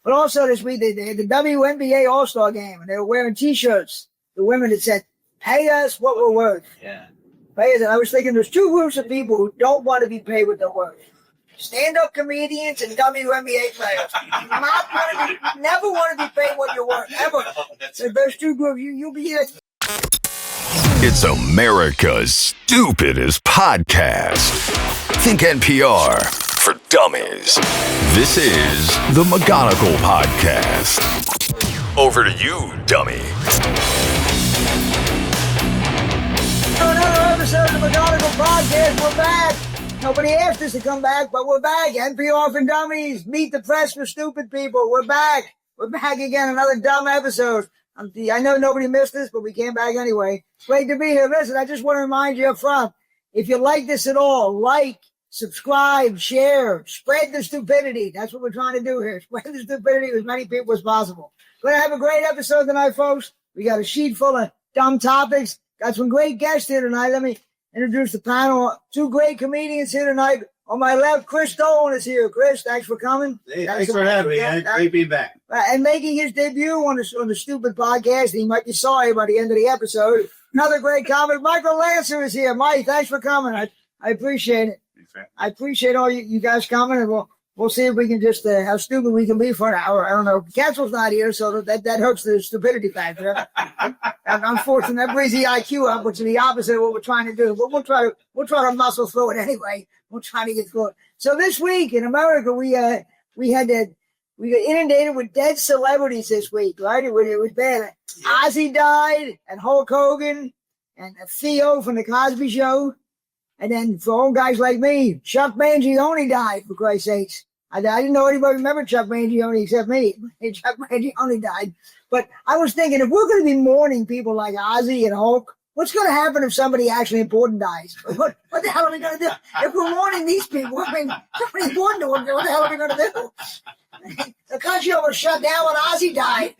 But also this week, they had the WNBA All-Star game, and they were wearing T-shirts. The women that said, pay us what we're worth. Yeah. Pay us. And I was thinking there's two groups of people who don't want to be paid what they're worth. Stand-up comedians and WNBA players. Never want to be paid what you're worth, ever. So those two groups, you'll be here. It's America's stupidest podcast. Think NPR for dummies. This is the McGonigal Podcast. Over to you, dummy. Another episode of the McGonigal Podcast. We're back. Nobody asked us to come back, but we're back. NPR for dummies. Meet the press for stupid people. We're back. We're back again. Another dumb episode. I know nobody missed this, but we came back anyway. Great to be here. Listen, I just want to remind you up front, if you like this at all, like, subscribe, share, spread the stupidity. That's what we're trying to do here. Spread the stupidity to as many people as possible. Going to have a great episode tonight, folks. We got a sheet full of dumb topics. Got some great guests here tonight. Let me introduce the panel. Two great comedians here tonight. On my left, Chris Dolan is here. Chris, thanks for coming. Hey, thanks for having me. Great being back. And making his debut on the Stupid Podcast. He might be sorry by the end of the episode. Another great comic. Michael Lancer is here. Mike, thanks for coming. I appreciate it. I appreciate all you guys coming, and we'll see if we can just how stupid we can be for an hour. I don't know. Cancel's not here, so that hurts the stupidity factor. Unfortunately, that brings the IQ up, which is the opposite of what we're trying to do. But we'll try to muscle through it anyway. We're trying to get through it. So this week in America, we got inundated with dead celebrities this week, right? It was bad. Ozzy died, and Hulk Hogan, and Theo from the Cosby Show. And then for old guys like me, Chuck Mangione died, for Christ's sakes. I didn't know anybody remembered Chuck Mangione except me. Chuck Mangione died. But I was thinking, if we're going to be mourning people like Ozzy and Hulk, what's going to happen if somebody actually important dies? What the hell are we going to do? If we're mourning these people, I mean, somebody important to them, what the hell are we going to do? The country almost shut down when Ozzy died.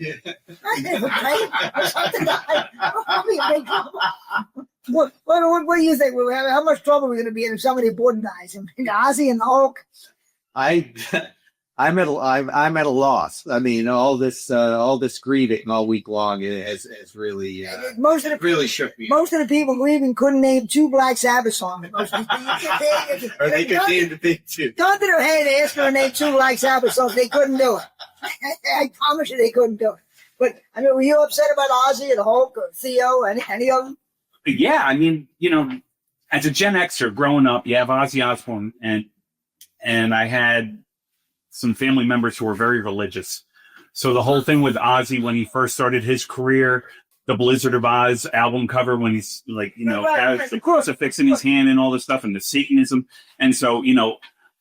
Something died. I'll be in big trouble. What do you think? How much trouble are we going to be in if somebody important dies? I mean, Ozzy and Hulk? I'm at a loss. I mean, all this grieving all week long has really really shook me. Most of the people grieving couldn't name two Black Sabbath songs. Or they could name the big two. Gun to their head, they asked her to name two Black Sabbath songs. They couldn't do it. I promise you, they couldn't do it. But I mean, were you upset about Ozzy and Hulk or Theo and any of them? Yeah, I mean, as a Gen Xer growing up, you have Ozzy Osbourne, and I had some family members who were very religious. So the whole thing with Ozzy when he first started his career, the Blizzard of Oz album cover when he's has the crucifix in his hand and all this stuff and the Satanism. And so,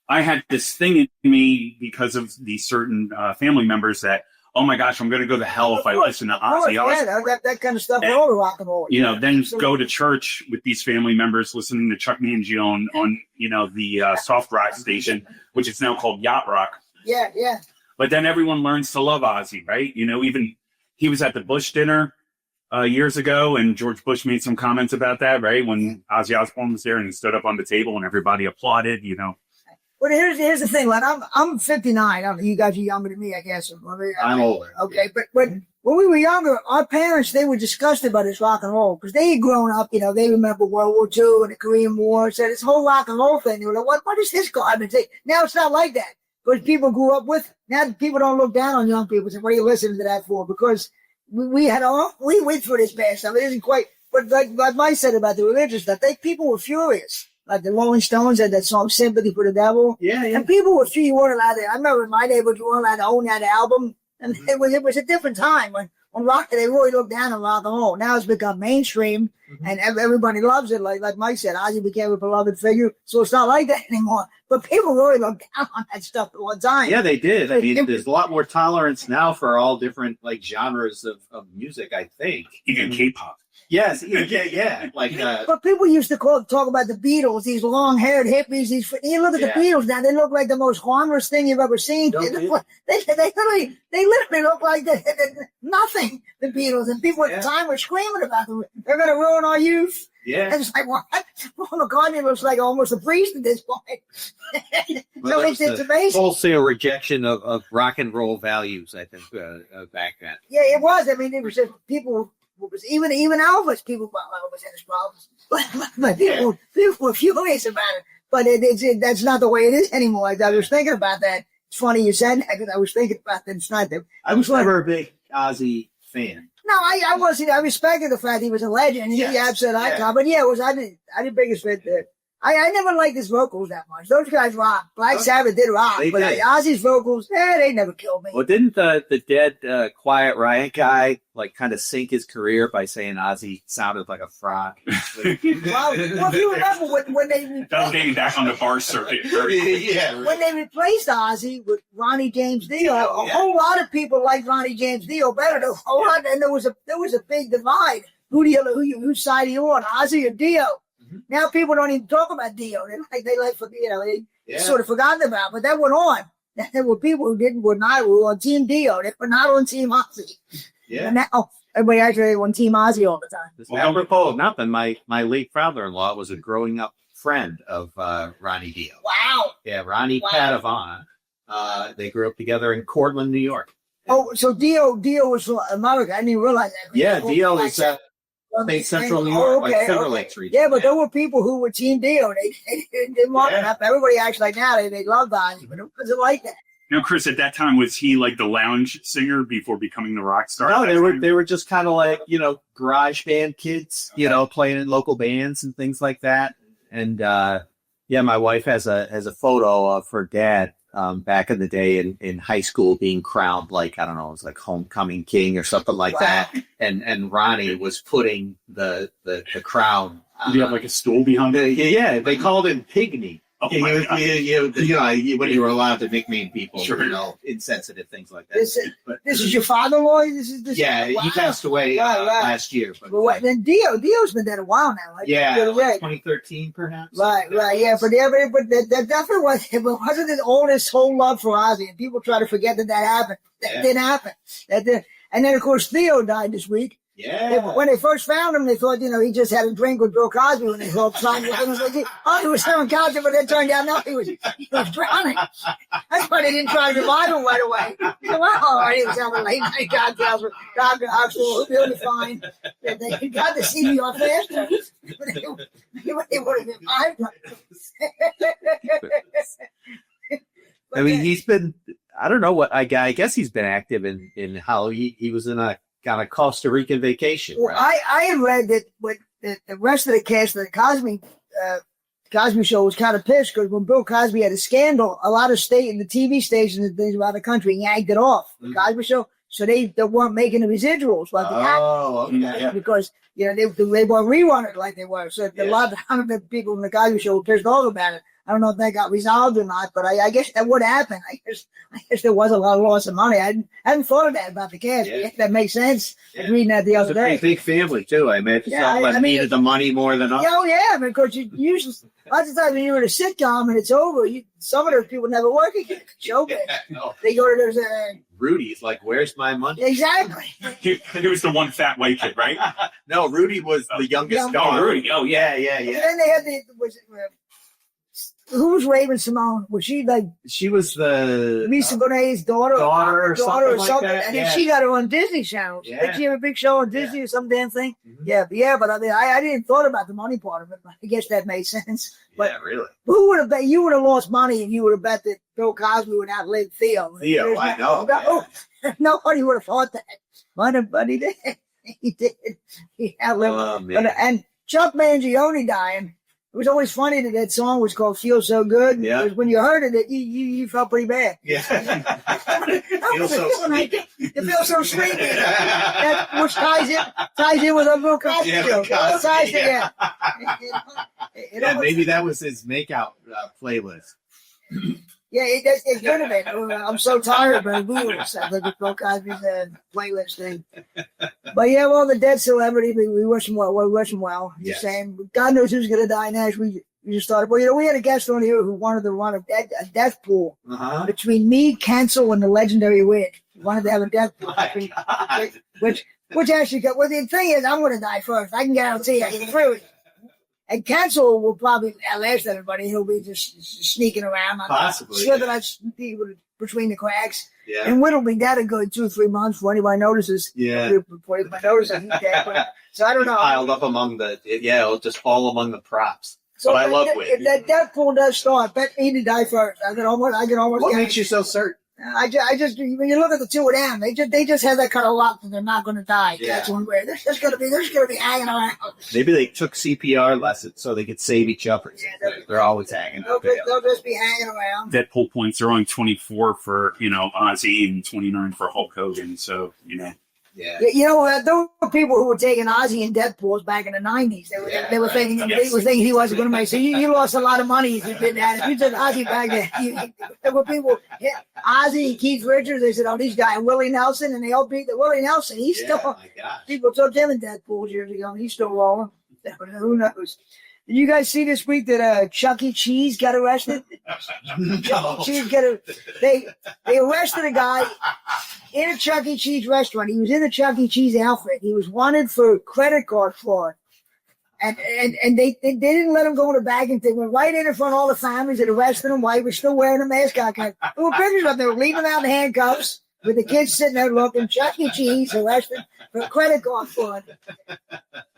I had this thing in me because of these certain family members that, oh my gosh, I'm going to go to hell if I listen to Ozzy. Yeah, that kind of stuff. We're all rock and roll. Then go to church with these family members listening to Chuck Mangione on, the soft rock station, which is now called Yacht Rock. Yeah, yeah. But then everyone learns to love Ozzy, right? Even he was at the Bush dinner years ago, and George Bush made some comments about that, right? When Ozzy Osbourne was there and he stood up on the table and everybody applauded, Well, here's the thing, man. I'm 59. You guys are younger than me, I guess. I'm older. Okay, but when we were younger, our parents, they were disgusted by this rock and roll because they had grown up, they remember World War II and the Korean War. So this whole rock and roll thing, they were like, what is this garbage? Now it's not like that. Because people grew up with, now people don't look down on young people and say, what are you listening to that for? Because we went through this bad stuff. It isn't quite, but like Mike said about the religious stuff, people were furious. Like the Rolling Stones had that song, Sympathy for the Devil. Yeah. And people were furious. You weren't allowed to, I remember in my neighborhood, you weren't allowed to own that album. And it was a different time when rock, they really looked down on rock and roll. Now it's become mainstream and everybody loves it. Like Mike said, Ozzy became a beloved figure. So it's not like that anymore. But people really look down on that stuff at one time. Yeah, they did. I mean, there's a lot more tolerance now for all different genres of music, I think. Even K-pop. Yes, yeah. Like, but people used to talk about the Beatles, these long-haired hippies. You look at the Beatles now; they look like the most harmless thing you've ever seen. They literally look like nothing. The Beatles, and people at the time were screaming about them. They're going to ruin our youth. Yeah, and it's like, what? Paul McCartney looks like almost a priest at this point. So it's amazing. Wholesale rejection of rock and roll values, I think, back then. Yeah, it was. I mean, it was just people. Even Elvis, people thought Elvis had his problems, but people were furious about it. But that's not the way it is anymore. I was thinking about that. It's funny you said that because I was thinking about that. It's not that. I was never a big Ozzy fan. No, I wasn't. I respected the fact he was a legend. He absolute icon. But yeah, I did biggest fit there. I never liked his vocals that much. Those guys rock. Black Sabbath did rock, but Ozzy's vocals, they never killed me. Well, didn't the dead Quiet Riot guy like kind of sink his career by saying Ozzy sounded like a frog? Well, if you remember when they getting back on the bar circuit, when they replaced Ozzy with Ronnie James Dio, a whole lot of people liked Ronnie James Dio better. And there was a big divide. Whose side are you on, Ozzy or Dio? Now people don't even talk about Dio. They sort of forgotten about. But that went on. There were people who were on Team Dio. They were not on Team Ozzy. Yeah. And now everybody actually on Team Ozzy all the time. Apropos of nothing, my late father-in-law was a growing up friend of Ronnie Dio. Wow. Yeah, Ronnie Padavon. They grew up together in Cortland, New York. Oh, so Dio was from America. I didn't even realize that. Yeah, Dio is Central New York, like Silver Lakes region. Yeah, but there were people who were Team Dio. They didn't want that. Everybody acts like now they loved Ozzy, but it wasn't like that. Now, Chris, at that time, was he like the lounge singer before becoming the rock star? No, they were just kind of like, garage band kids, playing in local bands and things like that. And my wife has a photo of her dad back in the day in high school being crowned like, I don't know, it was like homecoming king or something like that. And Ronnie was putting the crown. Did he have like a stool behind it? Yeah, they called him Pygmy. Oh when you were allowed to nickname people, insensitive things like that. This is your father-in-law? He passed away last year. But then Dio's been dead a while now. Like 2013 perhaps. Right, yeah. But that definitely wasn't his oldest whole love for Ozzy, and people try to forget that happened. That didn't happen. And then of course Theo died this week. Yeah. When they first found him, they thought, he just had a drink with Bill Cosby when they saw him. He was having concert, but it turned out, no, he was drowning. That's why they didn't try to revive him right away. All right, he was having late night cocktails with Dr. Huxtable. He'll be fine. They got to see me off faster. He would have revived him. I mean, he's been, I don't know what, I guess he's been active in how he was in a kind of Costa Rican vacation. Well, right? I had read that the rest of the cast of the Cosby Show was kind of pissed because when Bill Cosby had a scandal, a lot of the TV stations and things around the country yanked it off the Cosby Show, so they weren't making the residuals like because they weren't rerunning it like they were. So a lot of the people in the Cosby Show were pissed off about it. I don't know if that got resolved or not, but I guess that would happen. I guess there was a lot of loss of money. I hadn't thought of that about the cast. Yeah. That makes sense. I was reading that the other day. It's a big family, too. I imagine some needed the money more than others. Oh, yeah, because you usually, lots of times when you're in a sitcom and it's over, some of those people never work again. They go to those... Rudy's like, where's my money? Exactly. He was the one fat white kid, right? No, Rudy was the youngest daughter. Rudy. Oh, yeah. And then they had who was Raven Simone? Was she like? She was the Lisa Bonet's daughter or something. Like that. And then she got her on Disney Channel. Yeah. Did she have a big show on Disney or some damn thing? Mm-hmm. Yeah. But I mean, I didn't thought about the money part of it. But I guess that made sense. But really. Who would have bet? You would have lost money if you would have bet that Bill Cosby would outlive Theo. I know. Nobody would have thought that. But he did. He did. He outlived. And Chuck Mangione dying. It was always funny that song was called "Feel So Good." Yeah. Because when you heard it, you felt pretty bad. Yeah. You feel so sleepy. Which ties in with our Bill Cosby show. Maybe that was his makeout playlist. Yeah, it could have been. I'm so tired, but we sounds like a Bill Cosby's playlist thing. But yeah, well, the dead celebrity, we wish him well. We wish him well. Just saying, God knows who's going to die next. We just started. Well, we had a guest on here who wanted to run a death pool between me, Cancel, and the legendary Wig. He wanted to have a death pool. Which actually, well, the thing is, I'm going to die first. I can guarantee I can through it. And Cancel will probably outlast everybody. He'll be just sneaking around. Possibly. Slipping out between the cracks. Yeah. And Whit'll be dead in good 2 or 3 months before anybody notices. Yeah. Before anybody notices he's dead. So I don't know. Piled up among it'll just fall among the props. So but I love Whit. If that death pool does start, bet me to die first. I can almost. What makes you so certain? I just when you look at the two of them, they just have that kind of luck that they're not going to die. Yeah. That's one way. They're just going to be hanging around. Maybe they took CPR lessons so they could save each other. They're always hanging. They'll just be hanging around. Deadpool points are only 24 for Ozzy and 29 for Hulk Hogan. So Yeah. There were people who were taking Ozzy and Deadpools back in the 90s. They were thinking he wasn't going to make it. So you lost a lot of money if you did that. If you took Ozzy back then, there were people, Ozzy and Keith Richards, they said, oh, these guys, Willie Nelson, and they all beat the Willie Nelson. He's still, people took him in Deadpool years ago, and he's still rolling. Who knows? Did you guys see this week that Chuck E. Cheese got arrested? No. They arrested a guy in a Chuck E. Cheese restaurant. He was in a Chuck E. Cheese outfit. He was wanted for credit card fraud. And they didn't let him go in the bag, and they went right in front of all the families and arrested him while he was still wearing a mascot cap. There were pictures of them. They were leaving out the handcuffs with the kids sitting there looking. Chuck E. Cheese arrested for credit card fraud.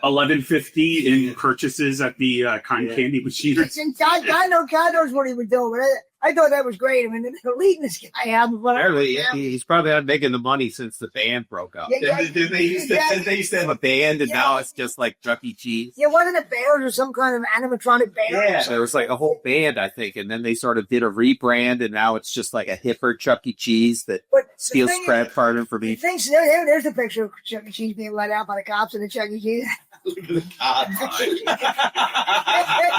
$11.50 in purchases at the cotton candy machine. God knows what he was doing, but I thought that was great. I mean, they're leading this guy out. Apparently, he's probably not making the money since the band broke up. They used to have a band, and now it's just like Chuck E. Cheese. Yeah, wasn't it bears or some kind of animatronic bear? Yeah, there was like a whole band, I think, and then they sort of did a rebrand, and now it's just like a hipper Chuck E. Cheese that steals credit card information. There's a picture of Chuck E. Cheese being let out by the cops in the Chuck E. Cheese. Look at the cops.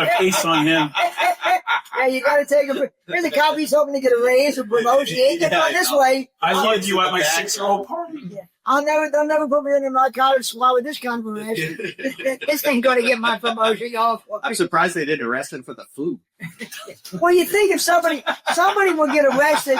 A face on him. Yeah, you got to take him. Here's the cop. He's hoping to get a raise or promotion. He ain't getting on this way. I loved you at my 6-year-old party. Yeah. They'll never put me in a narcotic squad with this confirmation. This ain't going to get my promotion, y'all. I'm surprised they didn't arrest him for the food. Well, you think if somebody would get arrested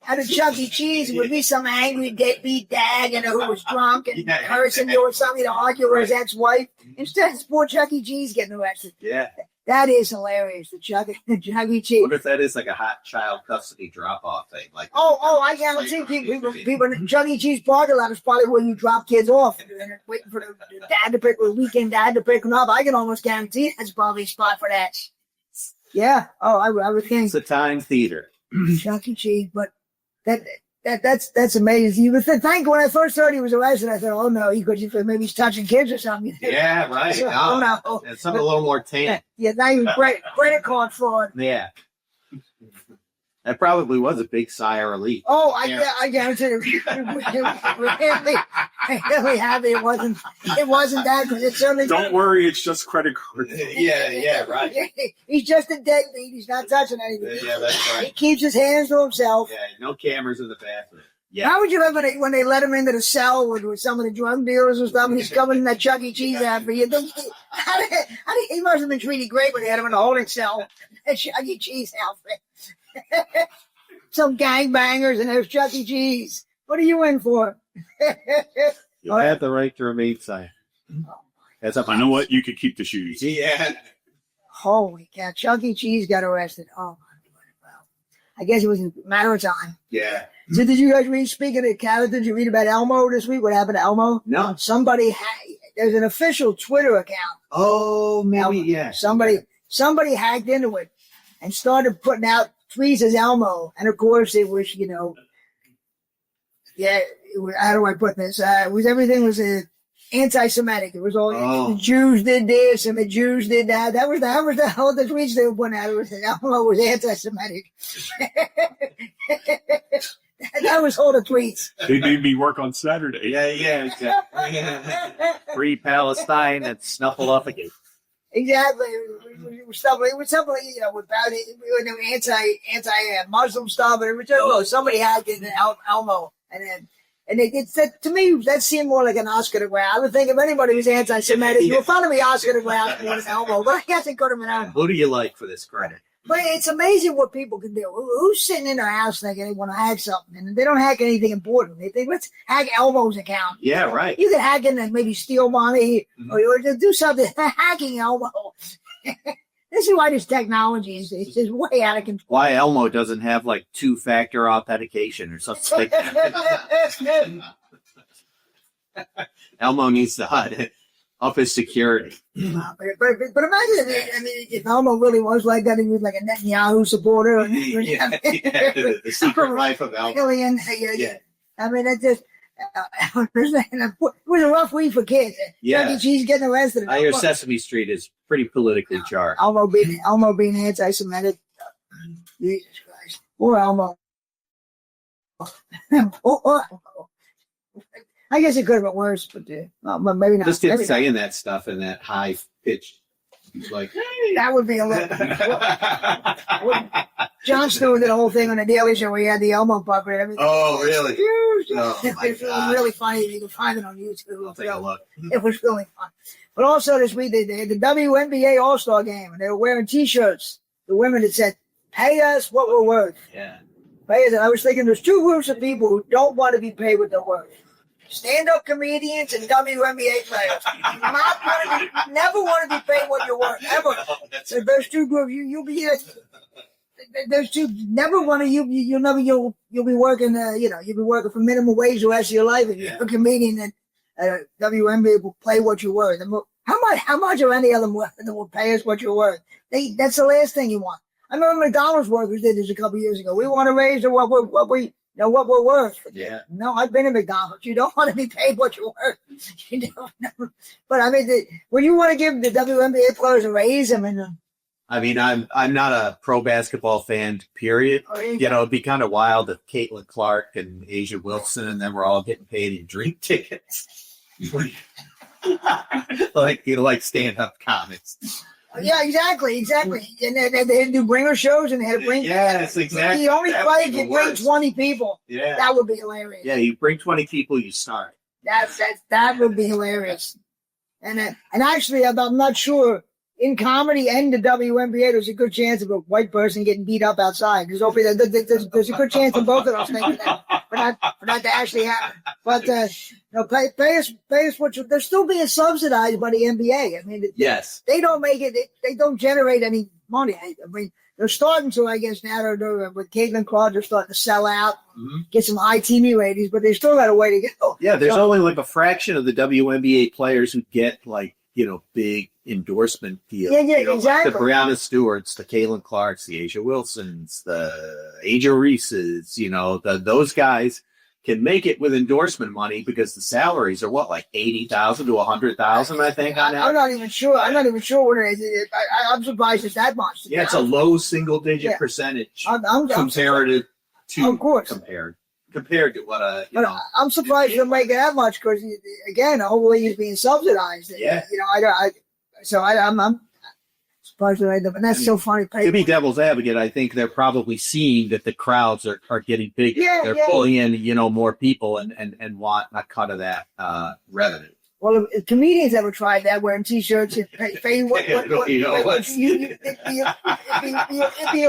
at a Chuck E. Cheese, it would be some angry deadbeat dad, who was drunk and cursing you or something to argue with his ex-wife. Instead, it's poor Chuck E. Cheese getting arrested. Yeah. That is hilarious. The Chuck E. Cheese. What if that is like a hot child custody drop-off thing? Like, I guarantee people in Chuck E. Cheese parking lot is probably where you drop kids off and waiting for the weekend dad to pick them up. I can almost guarantee that's probably a spot for that. Yeah. Oh, I would think. It's a time theater. Chuck E. Cheese, but that's amazing. You would think when I first heard he was arrested, I thought, oh no, maybe he's touching kids or something. Yeah, right. So, no. It's something a little more tame. Yeah, not even credit card fraud. Yeah. That probably was a big sigh of relief. Oh, I guarantee you. Really happy it wasn't that, because it certainly. Don't worry, it's just credit card. Yeah, right. He's just a deadbeat. He's not touching anything. Yeah, that's right. He keeps his hands to himself. Yeah, no cameras in the bathroom. Yeah. How would you ever, when they let him into the cell with some of the drug dealers or something, he's coming in that Chuck E. Cheese outfit? You think he must have been treated great when they had him in a holding cell, that Chuck E. Cheese outfit. Some gangbangers, and there's Chuck E. Cheese. What are you in for? You have the right to remain silent. I know what? You could keep the shoes. Yeah. Holy cow. Chuck E. Cheese got arrested. Oh, my God. Well, I guess it was a matter of time. Yeah. So did you guys read, speaking of characters, did you read about Elmo this week? What happened to Elmo? No. There's an official Twitter account. Oh, maybe, Elmo. yeah. Somebody hacked into it and started putting out tweets as Elmo. And of course it was, how do I put this? Everything was anti-Semitic. It was all the Jews did this and the Jews did that. That was the whole the tweets they were putting out. It was that Elmo was anti-Semitic. That was all the tweets. They made me work on Saturday. Yeah, exactly. Free Palestine and Snuffleupagus. Exactly. It was something, you know, about it. We were anti-Muslim stuff, and it was just, somebody hacked in Elmo, and they said, to me, that seemed more like an Oscar the Grouch. I would think if anybody was anti-Semitic, you would follow me Oscar the Grouch more than Elmo, but I guess it could have been Elmo. Who do you like for this credit? But it's amazing what people can do. Who's sitting in their house thinking they want to hack something, and they don't hack anything important. They think, let's hack Elmo's account. Yeah, right. You can hack in and maybe steal money or do something. Hacking Elmo. This is why this technology is just way out of control. Why Elmo doesn't have like 2-factor authentication or something like that. Elmo needs to up his security. But imagine, if Elmo really was like that, he was like a Netanyahu supporter. The secret life of Elmo. Alien. Yeah. I mean, it just. It was a rough week for kids. Yeah. Chuck E. Cheese getting arrested. I hear Sesame Street is pretty politically charged. Elmo being anti-Semitic. Jesus Christ. Poor Elmo. I guess it could have been worse, but maybe not. Just him saying that stuff in that high pitch. Like, that would be a little. Jon Stewart did a whole thing on the Daily Show where he had the Elmo puppet and everything. oh, really? Oh, it was really funny. You can find it on YouTube. I'll take a look. It was really fun. But also this week, they had the WNBA All-Star Game, and they were wearing T-shirts. The women that said, pay us what we're worth. Yeah. Pay us. And I was thinking there's two groups of people who don't want to be paid what they're worth. Stand-up comedians and WNBA players. Never want to be paid what you're worth. Ever. So those two groups, you'll be those two never want to. You'll be working. You'll be working for minimum wage the rest of your life. If you're a comedian and WNBA will pay what you're worth. And how much of any of them will pay us what you're worth? That's the last thing you want. I remember McDonald's workers did this a couple of years ago. We want to raise what we're worth. Yeah. No, I've been at McDonald's. You don't want to be paid what you're worth. You don't. But I mean, when you want to give the WNBA players a raise, I mean, I'm not a pro basketball fan, period. It'd be kind of wild if Caitlin Clark and Asia Wilson and them were all getting paid in drink tickets. like stand-up comics. Yeah, exactly. And they had to do bringer shows, and they had to bring. Yes, exactly. The only fight you bring 20 people. Yeah, that would be hilarious. Yeah, you bring 20 people, you start. That would be hilarious. And actually, I'm not sure. In comedy and the WNBA, there's a good chance of a white person getting beat up outside. There's a good chance of both of those things for that to actually happen. But pay us what they're still being subsidized by the NBA. I mean, yes, they don't make it. They don't generate any money. I mean, they're starting to. I guess now they're with Caitlin Clark, they're starting to sell out, get some high TV ratings, but they still got a way to go. Yeah, there's only like a fraction of the WNBA players who get big endorsement deals. Yeah, exactly. The Brianna Stewarts, the Caitlin Clarks, the Asia Wilsons, the Asia Reeses, those guys can make it with endorsement money because the salaries are like $80,000 to $100,000, I think. I'm not even sure. What it is. I'm surprised it's that much. Yeah, it's a low single-digit percentage comparative to, of course, compared to what I'm surprised they're making that much because again, the whole league is being subsidized. Yeah. I'm surprised they made them, and that's so funny. To be devil's advocate, I think they're probably seeing that the crowds are getting bigger. Yeah, they're pulling in, more people and want a cut of that revenue. Well, if comedians ever tried that, wearing T-shirts, it'd be your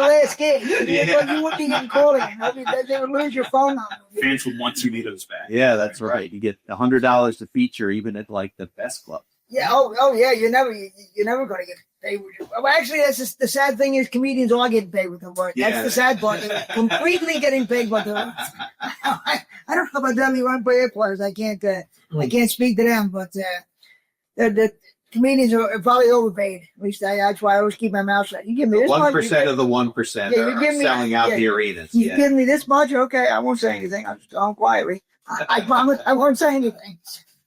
last gig. You wouldn't be getting called again. They would lose your phone number. Fans would want tomatoes back. Yeah, that's right. You get $100 to feature, even at like the best club. Yeah. Oh, yeah. You're never going to get paid with your. Well, actually, that's just, the sad thing is comedians are getting paid with their work. That's the sad part. They're completely getting paid with their work. I don't know about WNBA players. I can't speak to them, but the comedians are probably overpaid. At least that's why I always keep my mouth shut. You give me this 1% of the 1% are selling out the arenas. You give me this much, okay? I won't say anything. I'll just go on quietly. I promise I won't say anything.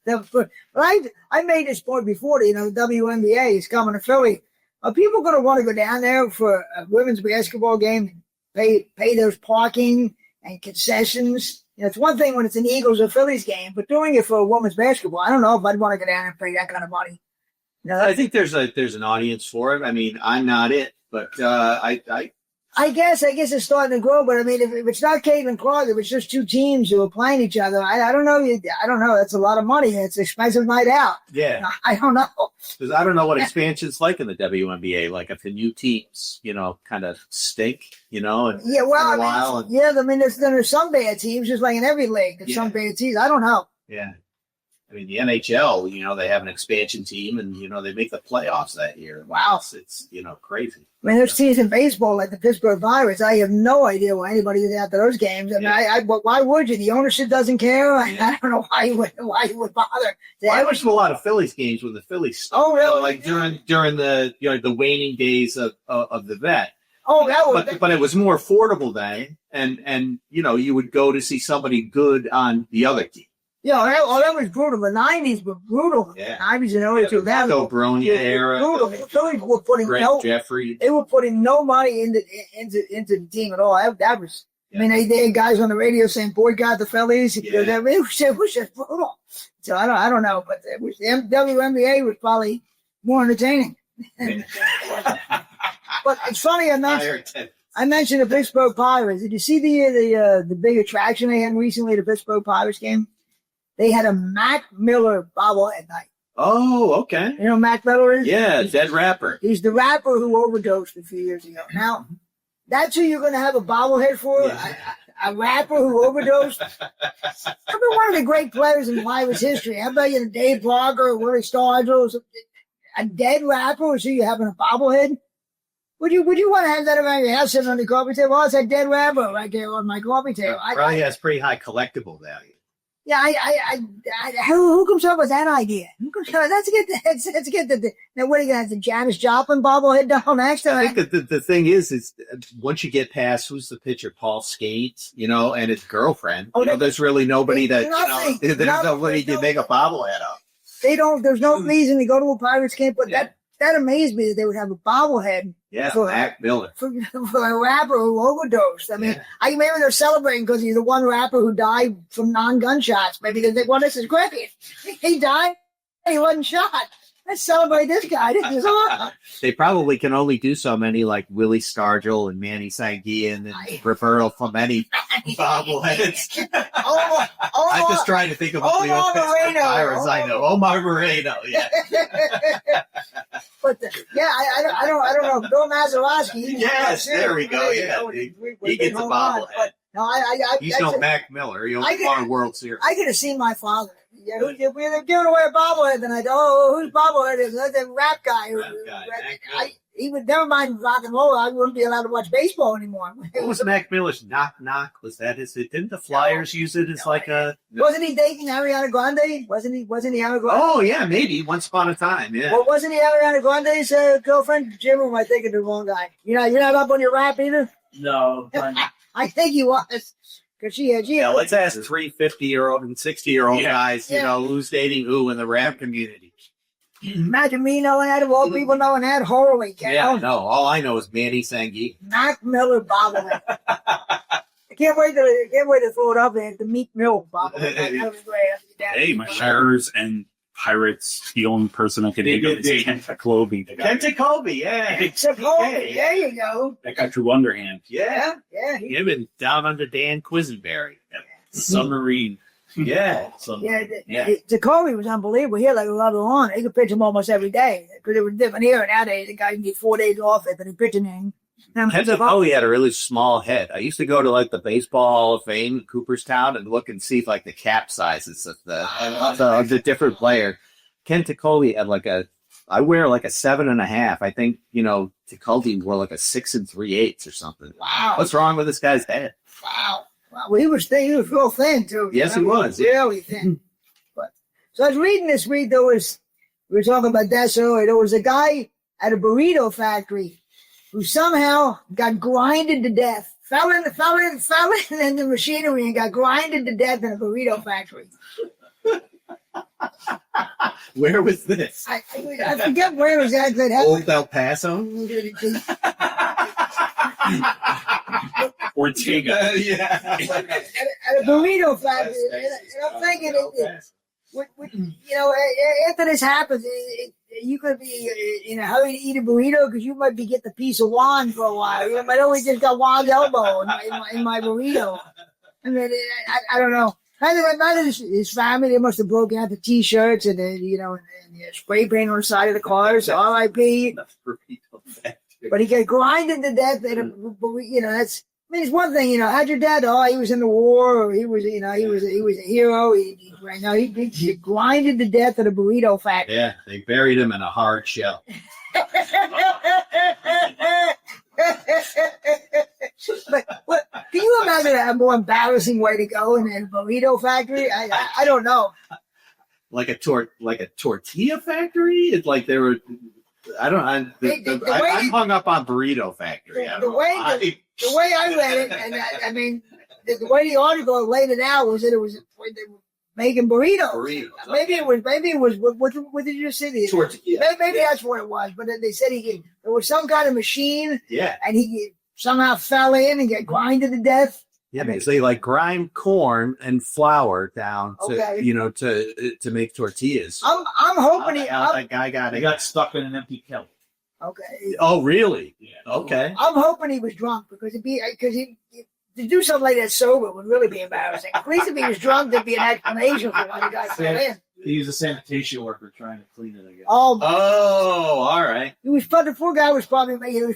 But I made this point before. The WNBA is coming to Philly. Are people going to want to go down there for a women's basketball game? Pay those parking and concessions. It's one thing when it's an Eagles or Phillies game, but doing it for a women's basketball, I don't know if I'd want to go down and pay that kind of money. No, I think there's an audience for it. I mean, I'm not it, but I guess it's starting to grow, but I mean, if it's not Caitlin Clark, if it's just two teams who are playing each other, I don't know. I don't know. That's a lot of money. It's an expensive night out. yeah. I don't know. Because I don't know what expansion's like in the WNBA. Like if the new teams, kind of stink, and Yeah, well, for a while. I mean, there's some bad teams, just like in every league. There's some bad teams. I don't know. Yeah. I mean, the NHL, they have an expansion team, and they make the playoffs that year. Wow. It's crazy. I mean, there's teams in baseball like the Pittsburgh Pirates. I have no idea why anybody is out to those games. I mean, why would you? The ownership doesn't care. I don't know why you would bother. I watched a lot of Phillies games when the Phillies. Oh, really? Like during the the waning days of the vet. Oh, that was. But it was more affordable then, and you would go to see somebody good on the other team. Yeah, that was brutal. The 90s were brutal. Yeah. 90s and early 2000s. So Brony era. Brutal. The Phillies were putting Jeffrey. They were putting no money into the team at all. That was. I mean, they had guys on the radio saying boycott the Phillies because it was just brutal. So I don't know, but the WNBA was probably more entertaining. But it's funny. I mentioned the Pittsburgh Pirates. Did you see the big attraction they had recently at the Pittsburgh Pirates game? They had a Mac Miller bobblehead night. Oh, okay. You know who Mac Miller is? Yeah, dead rapper. He's the rapper who overdosed a few years ago. Now, that's who you're going to have a bobblehead for? Yeah. A rapper who overdosed? I mean, one of the great players in Pirates history. How about you, Dave Parker or Willie Stargell? A dead rapper is who you're having a bobblehead? Would you want to have that around your house sitting on the coffee table? Oh, it's a dead rapper right there on my coffee table. Probably has pretty high collectible value. Yeah, who comes up with that idea? Who comes up? Let's get the. Now, what are you gonna have the Janis Joplin bobblehead down next to I think the thing is once you get past who's the pitcher, Paul Skates, and his girlfriend, there's really nobody there's nobody to make a bobblehead of. They don't. There's no reason to go to a Pirates game, but that amazed me that they would have a bobblehead. Yeah, for Mac Miller. For a rapper who overdosed. I mean, maybe they're celebrating because he's the one rapper who died from non-gunshots. Maybe they think, well, this is great. He died, he wasn't shot. Let's celebrate this guy. This is awesome. They probably can only do so many like Willie Stargell and Manny Sanguian and Roberto Clemente bobbleheads. I'm just trying to think of all the old Pirates I know. Omar Moreno, yeah. But I don't know. Bill Mazeroski. Yes, there we go. Yeah, he gets a bobblehead. No, he's no Mac Miller. He only won a World Series. I could have seen my father. Yeah, we were giving away a bobblehead, and I go, whose bobblehead is that? The rap guy. He would never mind rock and roll. I wouldn't be allowed to watch baseball anymore. What was Mac Miller's Knock Knock? Was that his? Didn't the Flyers use it as like a? Wasn't he dating Ariana Grande? Wasn't he Ariana Grande? Oh yeah, maybe once upon a time. Yeah. Well, wasn't he Ariana Grande's girlfriend? Jim, or am I thinking the wrong guy? You're not up on your rap either. No, I think he was. Cause she let's ask 3 50-year-old and 60-year-old guys, who's dating who in the rap community. Imagine me knowing that, of all people knowing that. Holy cow. Yeah, no, all I know is Manny Sanguian. Mac Miller bobblehead. I can't wait to throw it up there at the Meek Mill bobblehead. That was great. Hey, my Shires and Pirates, the only person I can think of is Kent Jacoby. Kent Jacoby, yeah. Jacoby, there you go. That guy Drew Underhand. Yeah. Him and Down Under Dan Quisenberry. Submarine. Yeah. Jacoby was unbelievable. He had like a lot of lawn. He could pitch him almost every day because it was different here. Nowadays, the guy can get 4 days off if he's pitching in. Kent Jacoby had a really small head. I used to go to like the Baseball Hall of Fame in Cooperstown and look and see like the cap sizes of the different player. Kent Jacoby had I wear like a 7.5. I think, Jacoby wore like a 6 3/8 or something. Wow. What's wrong with this guy's head? Wow. Well, he was real thin too. Yes, he was. Really thin. So I was reading this week, we were talking about that earlier. There was a guy at a burrito factory who somehow got grinded to death. Fell in the machinery and got grinded to death in a burrito factory. Where was this? I forget where exactly it happened. Old El Paso? Ortega. At a burrito factory. And I'm thinking, after this happens, you could be in a hurry to eat a burrito because you might be getting a piece of Juan for a while. You might only just got Juan's elbow in my burrito. I mean, I don't know. Neither his family, they must have broken out the T-shirts and then, and spray paint on the side of the cars. R.I.P. But he got grinded to death. That's. I mean, it's one thing, how'd your dad? Oh, he was in the war, or he was a hero. He grinded to death at a burrito factory. Yeah, they buried him in a hard shell. But can you imagine a more embarrassing way to go in a burrito factory? I don't know. Like a tortilla factory? It's like they were. I don't. I'm hung up on burrito factory. The way I read it, and I mean, the way the article laid it out was that they were making burritos. Maybe it was. What did you say? Tortilla. Maybe that's what it was. But then they said there was some kind of machine. Yeah. And he somehow fell in and got grinded to death. Yeah, because they like grind corn and flour down to make tortillas. I'm hoping that guy got stuck in an empty kettle. Okay. Oh, really? Yeah. Okay. I'm hoping he was drunk because to do something like that sober would really be embarrassing. At least if he was drunk, there'd be an explanation for why the guy fell in. He was a sanitation worker trying to clean it again. Oh, all right. The poor guy was probably maybe an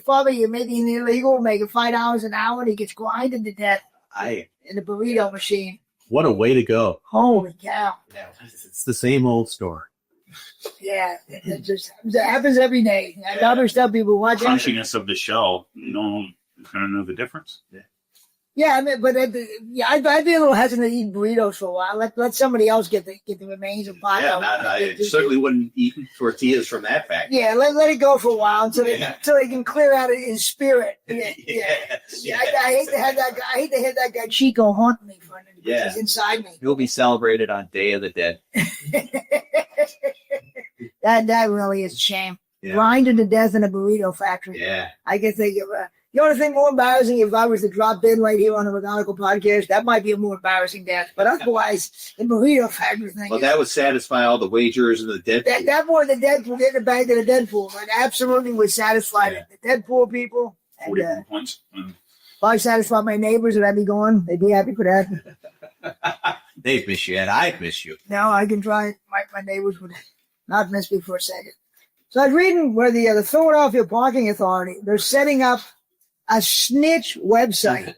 illegal, making $5 an hour, and he gets grinded to death in the burrito machine. What a way to go! Holy cow! It's the same old story. Yeah, it happens every day. I always tell people watching. Crunchiness of the shell, you're gonna know the difference. Yeah, I mean, but I'd be a little hesitant to eat burritos for a while. Let somebody else get the remains of pot. Yeah, I certainly wouldn't eat tortillas from that factory. Yeah, let it go for a while until they can clear out in spirit. Yeah. I hate to have that guy. I hate to have that guy Chico haunt me for it. Yeah, he's inside me. He'll be celebrated on Day of the Dead. That really is a shame. Yeah. Grinded to death in a burrito factory. Yeah, I guess they give. You want to think more embarrassing if I was to drop in right here on the McGonigal podcast? That might be a more embarrassing death. But otherwise, the burrito factory thing. Well, that would satisfy all the wagers and the Deadpool. That more than Deadpool getting it back to the Deadpool. That absolutely would satisfy the Deadpool people. 40 points. If I satisfied my neighbors and I'd be gone, they'd be happy for that. They'd miss you, and I'd miss you. No, I can try it. My neighbors would not miss me for a second. So I was reading where the Philadelphia Parking Authority, they're setting up a snitch website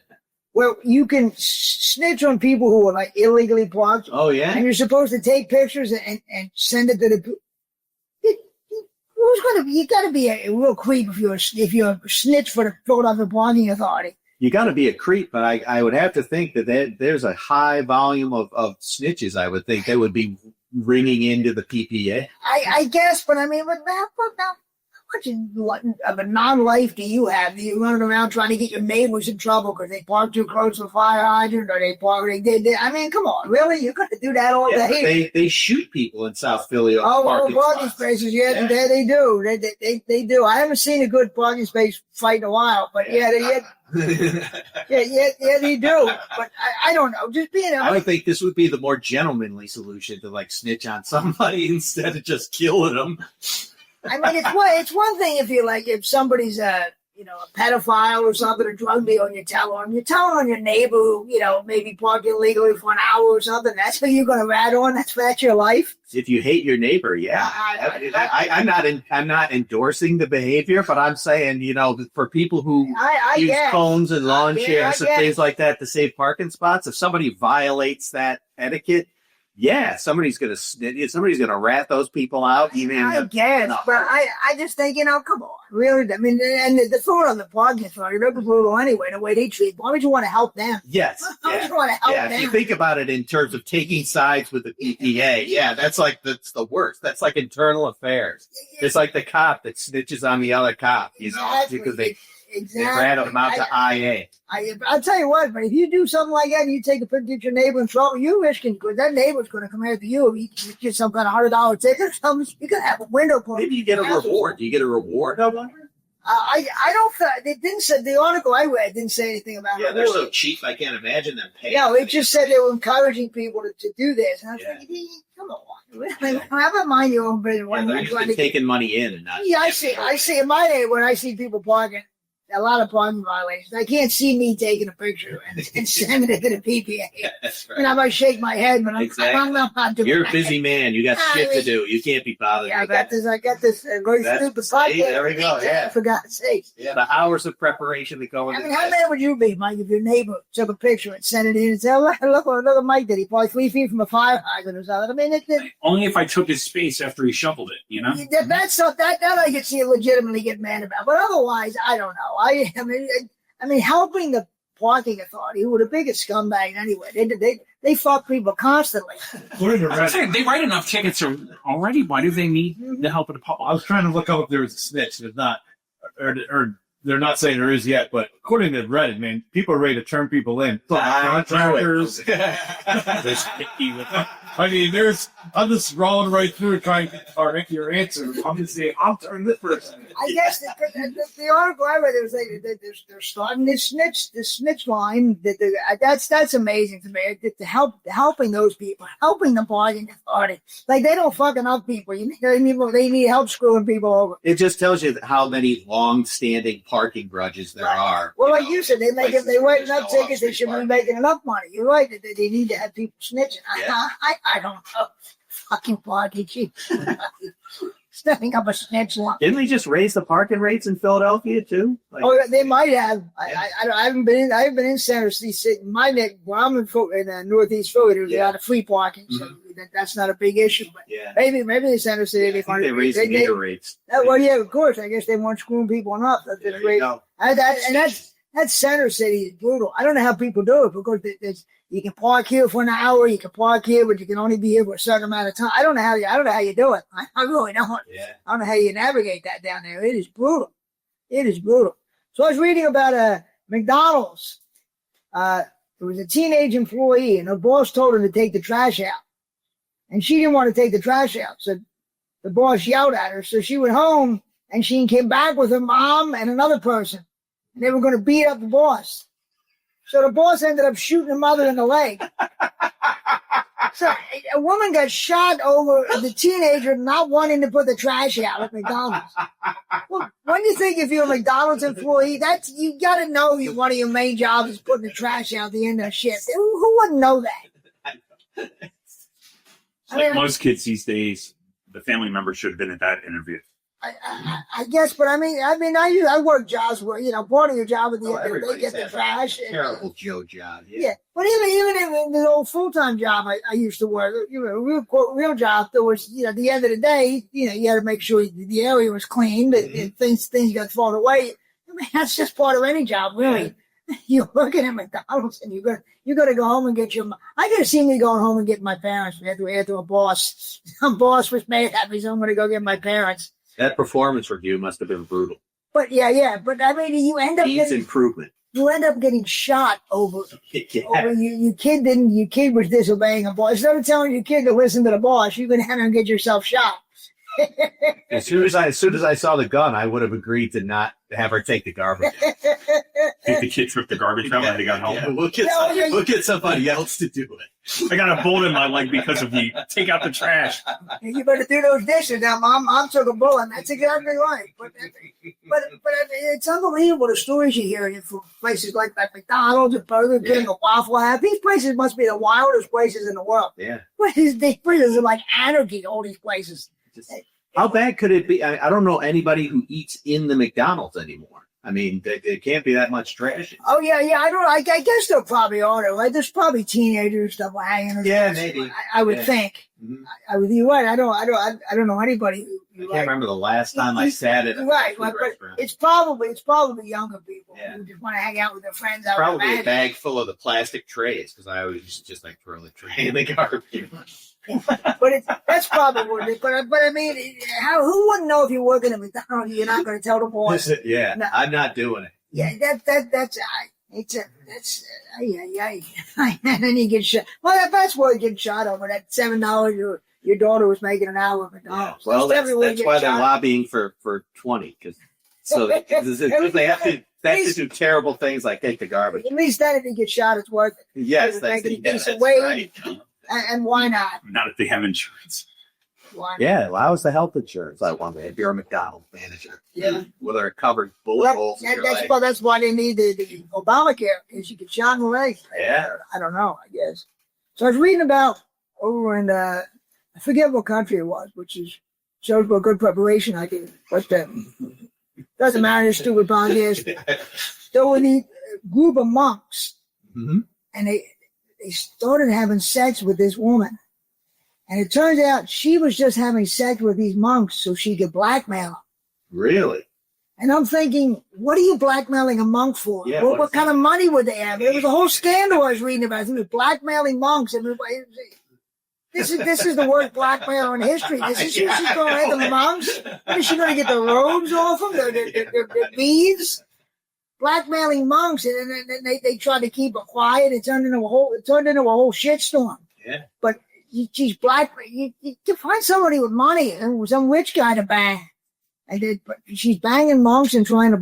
where you can snitch on people who are like illegally parked. Oh, yeah? And you're supposed to take pictures and send it to the... You got to be a real creep if you're a snitch for the Philadelphia Parking Authority. You got to be a creep, but I would have to think that there's a high volume of snitches, I would think, that would be ringing into the PPA. I guess, but I mean, how much of a non-life do you have? Are you running around trying to get your neighbors in trouble because they parked too close to a fire hydrant, or I mean, come on, really? You're going to do that all day? They shoot people in South Philly. Parking spaces, yeah. They do. They do. I haven't seen a good parking space fight in a while, but they do. But I don't know. Just being I would think this would be the more gentlemanly solution to like snitch on somebody instead of just killing them. I mean, it's one thing if somebody's a pedophile or something, a drug dealer, and you're telling on your neighbor who, maybe parked illegally for an hour or something. That's who you're going to rat on. That's your life. If you hate your neighbor, yeah. I'm not endorsing the behavior, but I'm saying, for people who use phones and lawn chairs and things like that to save parking spots, if somebody violates that etiquette, yeah, somebody's gonna rat those people out. I guess, but I just think, come on, really. I mean, and the thought on the podcast, they're brutal anyway. The way they treat, why would you want to help them? Yes, why would you want to help them? If you think about it in terms of taking sides with the PPA, that's the worst. That's like internal affairs. It's like the cop that snitches on the other cop, because they rat them out to IA. I'll tell you what, but if you do something like that and you take a picture of your neighbor in trouble, you're risking, because that neighbor's going to come after you. If you get some kind of $100 ticket or something, you're going to have a window pulled. Maybe you get a reward. Do you get a reward? I don't. They didn't say the article I read didn't say anything about it. Yeah, they're so cheap. I can't imagine them paying. No, it just said they were encouraging people to do this, and I was Yeah. thinking, come on, have a mind your own business. Yeah, they're just taking money in and not. Yeah, I see in my day when I see people parking, a lot of parking violations. I can't see me taking a picture and sending it to the PPA. Yeah, that's right. And I might shake my head, but Exactly. I'm not doing You're a that. busy man. You got shit to do. You can't be bothered. Yeah, I with got that. this. I got this very That's- stupid see, podcast. there we go, yeah. For God's sake. Yeah, the hours of preparation that go I into mean, how this. mad would you be, Mike, if your neighbor took a picture and sent it in and said, "Look what Mike did. He probably 3 feet from a fire hydrant or something." I mean, Only if I took his space after he shoveled it, you know? that's that I could see legitimately get mad about. But otherwise, I don't know. I mean, helping the parking authority, who were the biggest scumbags anyway. They fuck people constantly. I'm saying, they write enough tickets already. Why do they need the help of the public? I was trying to look up if there was a snitch. There's not, or they're not saying there is yet. But according to Reddit, man, people are ready to turn people in. Contractors. I mean, I'm just rolling right through trying to get your answer. I'm just saying, I'm turning this person. I guess the article I read, it was like they're starting this snitch line. That's amazing to me. Helping those people, helping the parking authority. Like they don't fuck enough people. They need help screwing people over. It just tells you how many long-standing parking grudges there are. Well, like you said, they write enough There's no tickets. They should be off-street making enough money. You're right that they need to have people snitching. Yeah. I don't know. Fucking parking chief. Stepping up a snitch line. Didn't they just raise the parking rates in Philadelphia too? Like, Oh, they might have. I haven't been in. I haven't been in Center City. My neck, where I'm in Northeast Philly, there's a lot of free parking, so that's not a big issue. But yeah. maybe in Center City I think they raised the meter rates. Well, yeah, of course. I guess they weren't screwing people enough. There you go. That Center City is brutal. I don't know how people do it because you can park here for an hour, you can park here, but you can only be here for a certain amount of time. I don't know how you do it. I really don't. Yeah. I don't know how you navigate that down there. It is brutal. It is brutal. So I was reading about McDonald's. There was a teenage employee, and her boss told her to take the trash out, and she didn't want to take the trash out. So the boss yelled at her. So she went home, and she came back with her mom and another person. And they were going to beat up the boss. So the boss ended up shooting the mother in the leg. So a woman got shot over the teenager not wanting to put the trash out at McDonald's. Well, when you think if you're a McDonald's employee, you got to know one of your main jobs is putting the trash out at the end of the shift. Who wouldn't know that? Like most kids these days, the family member should have been at that interview. I guess, but I work jobs where, part of your job is they Everybody's get the had trash. Terrible Joe job. Yeah, but even in the old full-time job I used to work, real job, there was, at the end of the day, you had to make sure the area was clean, but things got thrown away. I mean, that's just part of any job, really. Yeah. You're working at McDonald's and you got to go home and get I could have seen me going home and get my parents after a boss. Some boss was made happy, so I'm going to go get my parents. That performance review must have been brutal. But but I mean, you end up improvement. You end up getting shot over Yeah. your kid was disobeying a boss. Instead of telling your kid to listen to the boss, you can have and get yourself shot. As soon as I saw the gun, I would have agreed to not have her take the garbage. Think the kid tripped the garbage out when they got home. Yeah, we'll get somebody else to do it. I got a bullet in my leg because of you. Take out the trash. You better do those dishes now, Mom took a bullet. That's exactly right. But it's unbelievable the stories you hear from places like McDonald's and Burger King or Waffle House. These places must be the wildest places in the world. Yeah. These places are like anarchy, all these places. How bad could it be? I don't know anybody who eats in the McDonald's anymore. I mean, there can't be that much trash. Oh yeah. I guess there probably are. Like, there's probably teenagers stuff hanging. Yeah, maybe. I would think. Mm-hmm. You're right. I don't know anybody. I can't remember the last time I sat at a right. food But restaurant. it's probably younger people Yeah. who just want to hang out with their friends. out Probably in a bag full of the plastic trays because I always just like throw the tray in the garbage. But that's probably what it is. But I mean, who wouldn't know if you're working at McDonald's? You're not going to tell the boss. Yeah, No. I'm not doing it. Yeah, that's and then you get shot. Well, that's why you get shot over that $7 your daughter was making an hour at McDonald's. Well, that's definitely where you why get they're shot. lobbying for 20 because So they have to do terrible things like take the garbage. At least then if you get shot, it's worth it. Yes, Make that's it a decent wage. right. And why not? Not if they have insurance. Why not? Yeah, it allows the health insurance. I want if you're a McDonald's manager. Yeah. Whether it covered bullet holes in your leg. That's why they need the Obamacare, because you get shot in the leg. Yeah. I don't know, I guess. So I was reading about over in, I forget what country it was, which shows what good preparation I did. But doesn't matter, this stupid podcast. There was a group of monks, and they started having sex with this woman. And it turns out she was just having sex with these monks so she could blackmail them. Really? And I'm thinking, what are you blackmailing a monk for? Yeah, what kind of money would they have? There was a whole scandal I was reading about. It was blackmailing monks. This is the worst blackmailer in history. This is she's going to the monks. What is she going to get the robes off them? The beads? Blackmailing monks, and then they tried to keep it quiet. It turned into a whole shitstorm. Yeah. But she's black. You find somebody with money and some rich guy to bang, but she's banging monks and trying to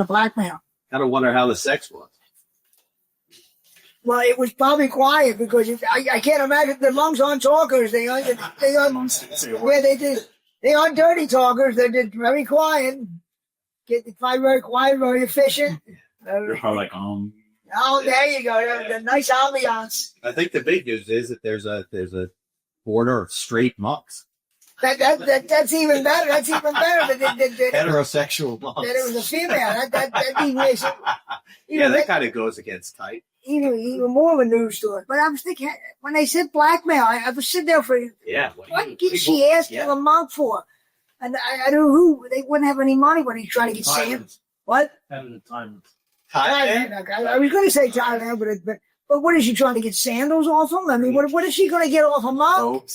blackmail. I don't wonder how the sex was. Well, it was probably quiet because I can't imagine the monks aren't talkers. They aren't dirty talkers. They're just very quiet. Get very quiet, very efficient. They're probably like, Oh, there you go. The nice ambiance. I think the big news is that there's a border of straight monks. That's even better. That's even better. Heterosexual monks. That it was a female. That even makes it. That kind of goes against type. Even more of a news story. But I was thinking, when they said blackmail, I was sitting there for, what did she ask the monk for? And I don't know who, they wouldn't have any money when he's trying to get saved. What? Having a time. I was going to say Thailand, but what is she trying to get sandals off him? I mean, what is she going to get off a monk?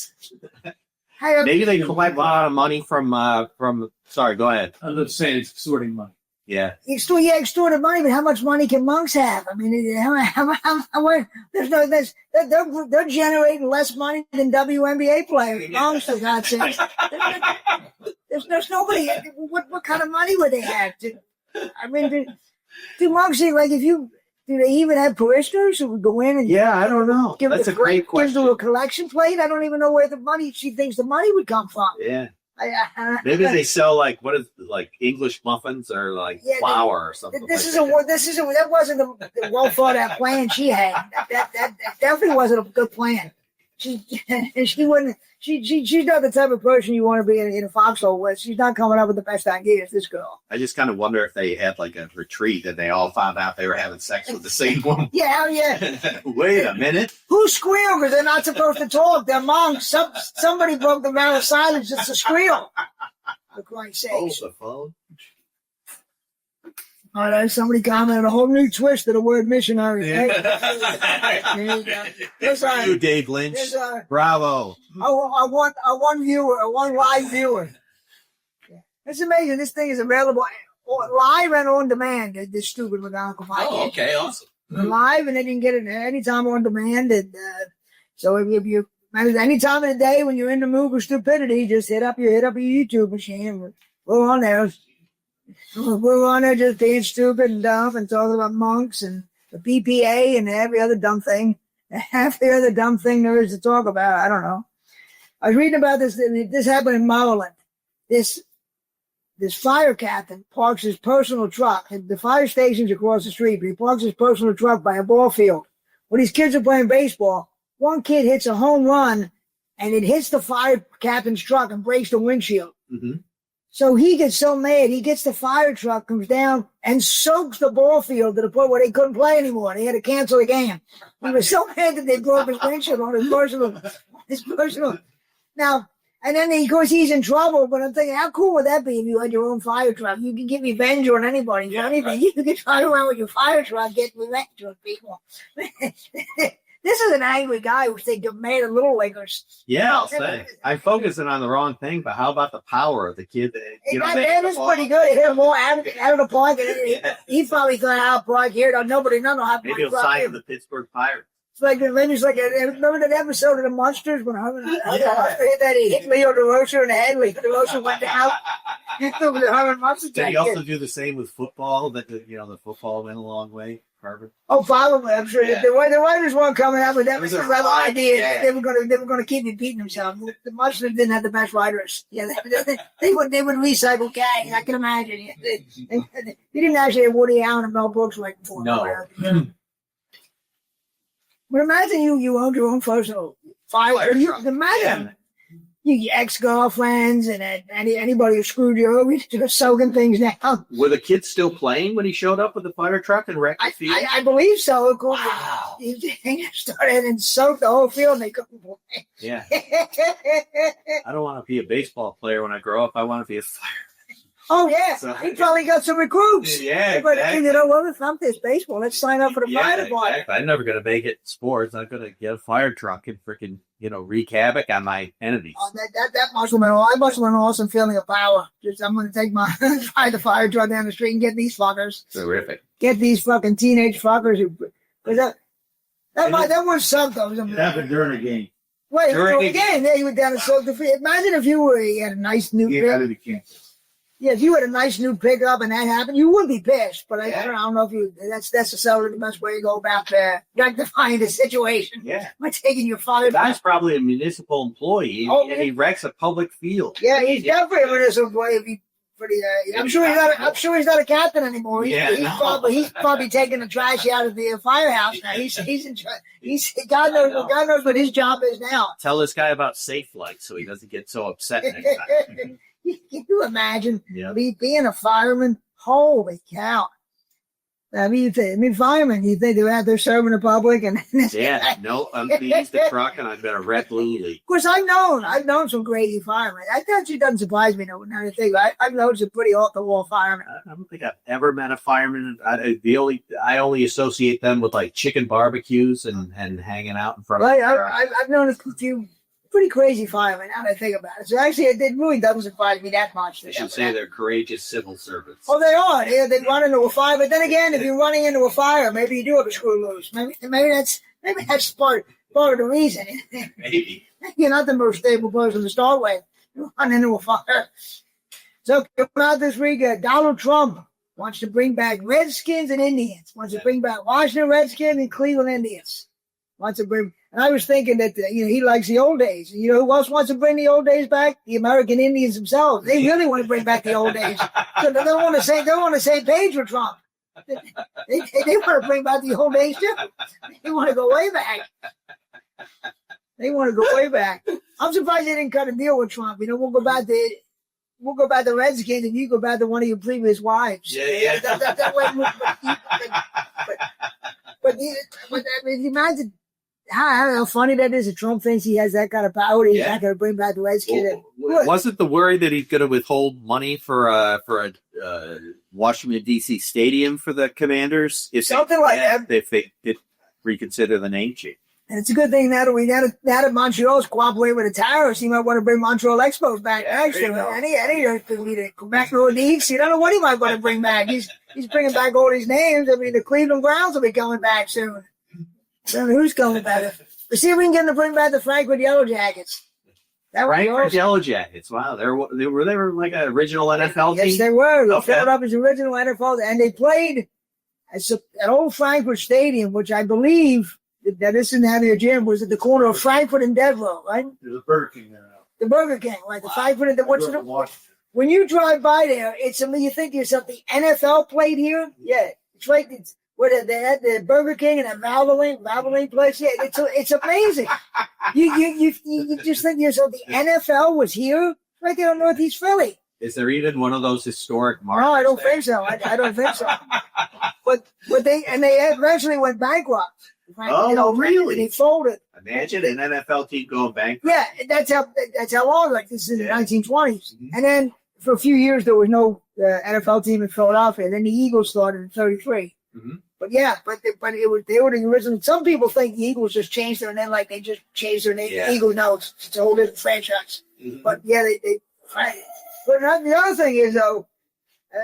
Maybe they collect a lot of money from. Sorry, go ahead. I'm just saying it's extorting money. Yeah. Extorted money, but how much money can monks have? I mean, they're generating less money than WNBA players. Monks, for God's sake. There's nobody. What kind of money would they have? I mean, do monks like do they even have parishioners who would go in and I don't know. That's a great question. Give them a collection plate. I don't even know where she thinks the money would come from. Yeah. Maybe they sell English muffins or flour or something. That wasn't the well thought out plan she had. That definitely wasn't a good plan. She's not the type of person you want to be in a foxhole with. She's not coming up with the best ideas, this girl. I just kind of wonder if they had a retreat and they all found out they were having sex with the same woman. Yeah. Wait a minute. Who squealed? Because they're not supposed to talk. They're monks. Somebody broke the vow of silence just to squeal. For Christ's sake. Hold the phone. All right, somebody commented a whole new twist to the word missionary. Yeah. You, Dave Lynch. Bravo. I want one live viewer. It's amazing. This thing is available live and on demand. This stupid McGonigal podcast. Oh, okay, awesome. Live, and then you can get it anytime on demand. And so if you any time of the day when you're in the mood for stupidity, just hit up your YouTube machine. We're on there. We're on there just being stupid and dumb and talking about monks and the BPA and every other dumb thing. Every other dumb thing there is to talk about. I don't know. I was reading about this. This happened in Maryland. This fire captain parks his personal truck. The fire station's across the street, but he parks his personal truck by a ball field. When these kids are playing baseball, one kid hits a home run, and it hits the fire captain's truck and breaks the windshield. Mm-hmm. So he gets so mad, he gets the fire truck, comes down, and soaks the ball field to the point where they couldn't play anymore. They had to cancel the game. He was so mad that they broke his windshield on his personal. Now, and then, of course, he's in trouble, but I'm thinking, how cool would that be if you had your own fire truck? You can get revenge on anybody, for anything. You can run around with your fire truck, get revenge on people. This is an angry guy who thinks they're made of little leaguers. Yeah, I'll say. I'm focusing on the wrong thing, but how about the power of the kid? That is pretty good. He hit him all out of the park. He probably thought, park here. Nobody know how to maybe he'll sign for the Pittsburgh Pirates. It's like remember that episode of the Monsters when Herman hit that he hit Leo DeRosa in the head. Leo DeRosa went down. The Herman Monster Did he also do the same with football? That the football went a long way. Harvard. Oh, probably. I'm sure Yeah. the writers weren't coming up with that. Was a clever idea. Yeah. They were going to keep repeating themselves. The Monsters didn't have the best writers. Yeah, they would recycle gags. I can imagine. They didn't actually have Woody Allen and Mel Brooks writing for them. No. But imagine you owned your own personal fire truck. Imagine your ex-girlfriends and anybody who screwed you over, you're soaking things down. Were the kids still playing when he showed up with the fire truck and wrecked the field? I believe so. Of course, Wow. They started and soaked the whole field and they couldn't play. Yeah. I don't want to be a baseball player when I grow up. I want to be a fireman. Oh, yeah. So- He probably got some recruits. Yeah, But exactly. if I'm this baseball, let's sign up for the fire department. Exactly. I'm never going to make it in sports. I'm going to get a fire truck and freaking, wreak havoc on my enemies. Oh, that must have been an awesome feeling of power. I'm going to take drive the fire truck down the street and get these fuckers. Terrific. Get these fucking teenage fuckers that one sucked though. It happened during a game. Wait, During the again, you went down and soaked the field. Imagine if you had a nice new Yeah, pickup. the Kansas. Yeah, if you had a nice new pickup and that happened, you would be pissed. But I Yeah. don't know if that's necessarily the best way to go about rectifying the situation. Yeah. By taking your father. The guy's probably a municipal employee, Oh, and he wrecks a public field. Yeah, he's definitely a municipal employee. I'm sure he's not a captain anymore. He's probably taking the trash out of the firehouse now. He's in charge. God knows what his job is now. Tell this guy about safe flight so he doesn't get so upset next time. Can you imagine Yeah. being a fireman? Holy cow! Firemen, you think they're out there serving the public, and Yeah, no, I'm going to use the truck, and I've got a red blue leaf. of course, I've known some crazy firemen. That actually doesn't surprise me. No, now I think I've known some pretty off the wall firemen. I don't think I've ever met a fireman. I only associate them with like chicken barbecues and hanging out in front of. Right, I've known a few pretty crazy firemen. Now that I think about it, so actually, it really doesn't surprise me that much. I should say they're courageous civil servants. Oh, they are. They run into a fire, but then again, if you're running into a fire, maybe you do have a screw loose. Maybe that's part of the reason. Maybe. You're not the most stable person to start with. You run into a fire. So coming out this week, Donald Trump wants to bring back Redskins and Indians. Wants to bring back Washington Redskins and Cleveland Indians. And I was thinking that he likes the old days. You know who else wants to bring the old days back? The American Indians themselves. They really want to bring back the old days. So they're on the same page with Trump. They want to bring back the old days too. They want to go way back. I'm surprised they didn't cut a deal with Trump. We'll go back to Redskins and you go back to one of your previous wives. Yeah. That way, but imagine how funny that is. If Trump thinks he has that kind of power, he's not going to bring back the Redskins. Wasn't the worry that he's going to withhold money for a Washington D.C. stadium for the Commanders? Something like that. If they did reconsider the name change. And it's a good thing now that Montreal's cooperating with the terrorists, he might want to bring Montreal Expos back. Actually, and he Quebec Nordiques. You don't know what he might want to bring back. He's bringing back all these names. The Cleveland Browns will be coming back soon. I don't know who's coming back. Let's see if we can get him to bring back the Frankfurt Yellow Jackets. Frankfurt Yellow Jackets. Wow, they were like an original NFL team. Yes, they were. They Okay. filled up as original NFL, and they played at old Frankfurt Stadium, which I believe that isn't having a gym, was at the corner of Frankfurt and Deadville, right? There's a Burger King there now. The Burger King, right? The Frankfurt and Washington. when you drive by there, you think to yourself, the NFL played here? Yeah, it's right. It's where they had the Burger King and the Valvoline place. Yeah, it's amazing. You just think to yourself, the NFL was here, right there in Northeast Philly. Is there even one of those historic markers? No, I don't think so. I don't think so. But they eventually went bankrupt. Oh, really? They folded. Imagine an NFL team going bankrupt. Yeah, that's how long. Like this is in the 1920s, Mm-hmm. and then for a few years there was no NFL team in Philadelphia. Then the Eagles started in '33. Mm-hmm. But they were the original. Some people think the Eagles just changed their name, like they just changed their name. Yeah. Eagles, no, it's a whole different franchise. Mm-hmm. But yeah, they. But the other thing is though,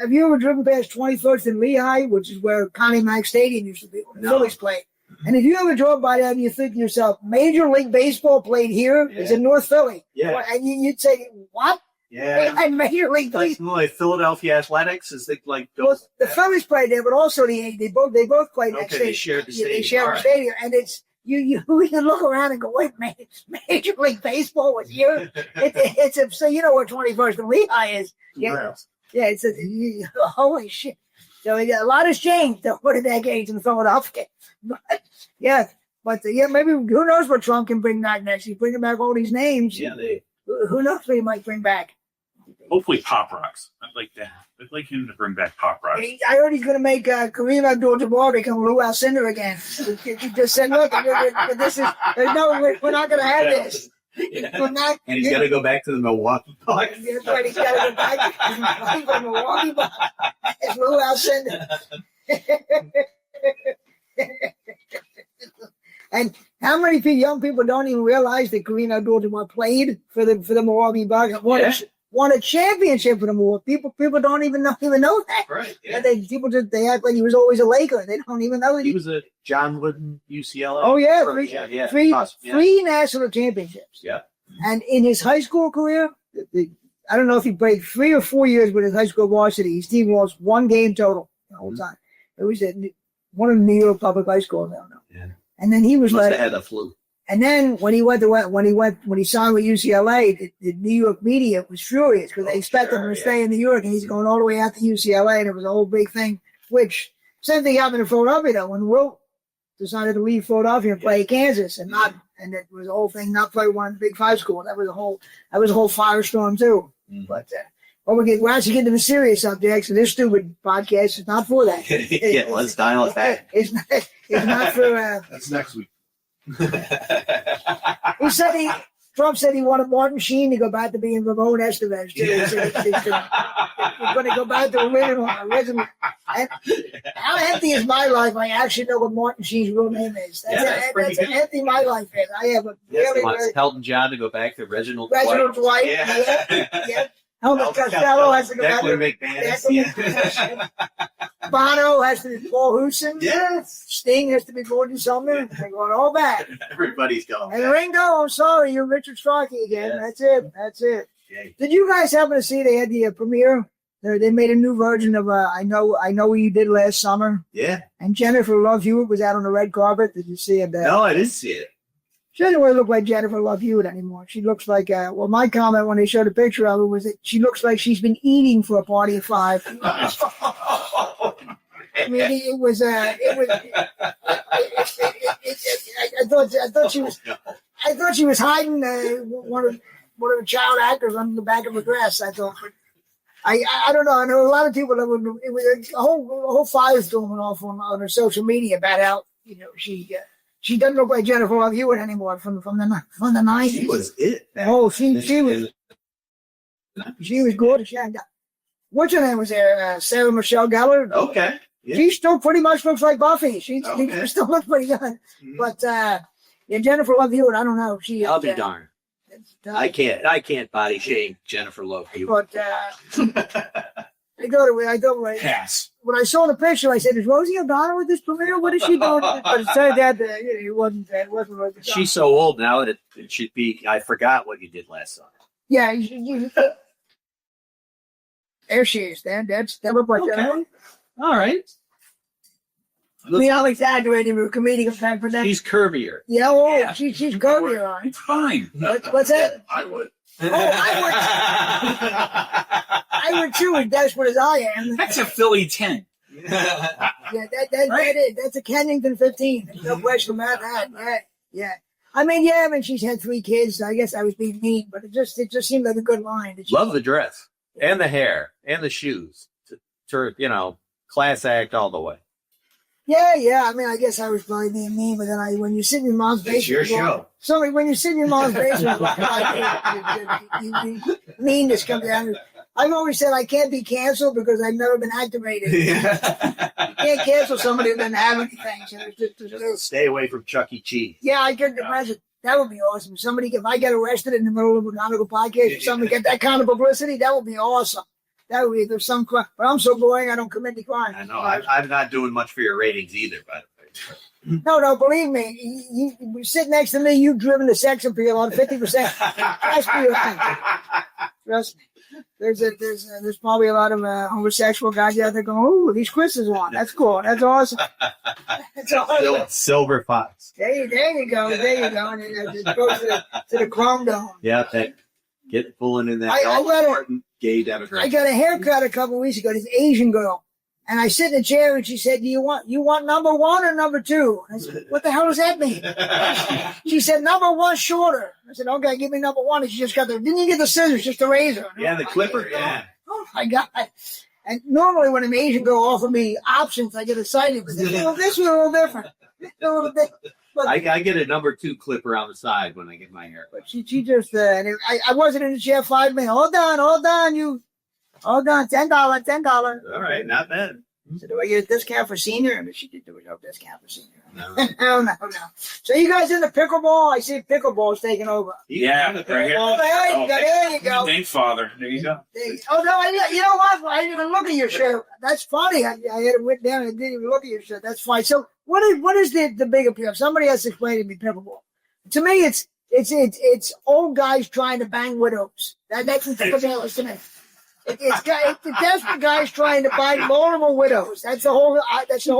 have you ever driven past 21st and Lehigh, which is where Connie Mack Stadium used to be when the Phillies played? And if you ever drove by them, you think to yourself, Major League Baseball played here? It's in North Philly. Yeah. And you'd say, what? Yeah. And Major League Baseball. Like Philadelphia Athletics is like Well, the Phillies played there, but also they both played next they shared the stadium. They share the stadium, and it's you can look around and go, wait, Major League Baseball was here. It's so you know where 21st and Lehigh is. Yeah, it's holy shit. So a lot has changed over the decades in Philadelphia. But maybe who knows what Trump can bring back next? He's bringing back all these names. Yeah, who knows what he might bring back? Hopefully, Pop Rocks. I'd like that. I'd like him to bring back Pop Rocks. I heard he's going to make Kareem Abdul-Jabbar become Lou Alcindor again. He just said, "Look, this is we're not going to have this." Yeah. And he's got to go back to the Milwaukee Bucks. That's right. He's got to go back to the Milwaukee Bucks. It's Lou Alcindor. And how many young people don't even realize that Kareem Abdul-Jabbar played for the Milwaukee Bucks? Won a championship for the Milwaukee. People don't even know that. Right. Yeah. They act like he was always a Laker. They don't even know that he was a John Wooden UCLA. Oh yeah, three national championships. Yeah. And in his high school career, I don't know if he played 3 or 4 years with his high school varsity. His team lost one game total the whole time. It was at one of the New York public high schools. I don't know. Yeah. And then he was must have had a flu. And then when he signed with UCLA, the New York media was furious because they expected him to stay in New York, and he's going all the way out to UCLA, and it was a whole big thing. Which same thing happened in Philadelphia though when Wilt decided to leave Philadelphia and play Kansas, and it was a whole thing, not play one of the Big Five schools. That was a whole firestorm too. Mm-hmm. But we're actually getting to the serious subjects, and this stupid podcast is not for that. Let's dial it back. It's not for. That's next week. Trump said he wanted Martin Sheen to go back to being Ramon Estevez too. He's going to go back to original. And how empty is my life? I actually know what Martin Sheen's real name is. That's how empty my life is. I have a really Elton John to go back to Reginald Dwight. Yeah. Helmut Costello has to go back to McMahon. Bono has to be Paul Houston. Yes. Sting has to be Gordon Sumner. They're going all back. Everybody's going. And Ringo, I'm sorry, you're Richard Starkey again. Yeah. That's it. Yay. Did you guys happen to see they had the premiere? They made a new version of I Know What You Did Last Summer. Yeah. And Jennifer Love Hewitt was out on the red carpet. Did you see it? No, I didn't see it. She doesn't really look like Jennifer Love Hewitt anymore. She looks like, my comment when they showed a picture of her was that she looks like she's been eating for a party of 5. I mean, it was. I thought she was hiding one of the child actors under the back of her dress. I thought, I don't know. I know a lot of people that it was a whole firestorm went off on her social media about how she doesn't look like Jennifer Love Hewitt anymore from the 90s. She was it. She was gorgeous. What's her name was there? Sarah Michelle Gellar. Okay. Yeah. She still pretty much looks like Buffy. She still looks pretty good. Mm-hmm. But Jennifer Love Hewitt, I don't know. I'll be darned. I can't body shame Jennifer Love Hewitt. But I thought pass. When I saw the picture, I said, "Is Rosie O'Donnell with this premiere? What is she doing?" But it turned out that it wasn't. She's so old now that it should be. I forgot what you did last summer. Yeah, there she is. That looked like okay. All right. We all exaggerated with comedic effect for that. She's curvier. Yeah, she's curvier. It's fine. What's that? I would. Oh, I would too, as desperate as I am. That's a Philly 10. Yeah, that is. That's a Kennington 15. There's no question about that. Yeah. I mean, she's had 3 kids. So I guess I was being mean, but it just seemed like a good line. Love the dress and the hair and the shoes. To class act all the way. Yeah. I mean, I guess I was probably being mean, but then when you sit in your mom's basement, it's your show. So when you sit in your mom's basement, meanness comes out. I've always said I can't be canceled because I've never been activated. Yeah. You can't cancel somebody who doesn't have anything. So just stay away from Chuck E. Cheese. Yeah, I could imagine. That would be awesome. If I get arrested in the middle of a McGonigal podcast, if somebody get that kind of publicity, that would be awesome. That would be, there's some crime. But I'm so boring, I don't commit the crime. I know. I'm not doing much for your ratings either, by the way. No, believe me. You sit next to me. You've driven the sex appeal on 50%. Trust me. There's probably a lot of homosexual guys out there going, "Ooh, these quizzes on. That's cool. That's awesome." That's awesome. Silver fox. There you go. And it goes to the Chrome Dome. Yeah, get pulling in that gay demographic. I got a haircut a couple of weeks ago. This Asian girl, and I sit in a chair, and she said, "Do you want number one or number two?" I said, "What the hell does that mean?" She said, "Number one shorter." I said, "Okay, give me number one." And she just didn't you get the scissors, just the razor? Yeah, the clipper. Yeah. Oh my God. And normally when an Asian girl offers me options, I get excited. But this was a little different. But I get a number two clipper on the side when I get my hair. But she just, I wasn't in the chair 5 minutes. All done, $10. All right, not bad. So do I get a discount for senior? I mean, she did do no discount for senior. No. No. So you guys in the pickleball? I see pickleball's taking over. Yeah, right here. Oh, there you go. Thank Father. There you go. Oh, no, you know what? I didn't even look at your shirt. That's funny. I had it written down and didn't even look at your shirt. That's fine. So what is the big appeal? Somebody has to explain to me pickleball. To me, it's old guys trying to bang widows. That's what pickleball is to me. It's desperate guys trying to buy multiple widows. That's the whole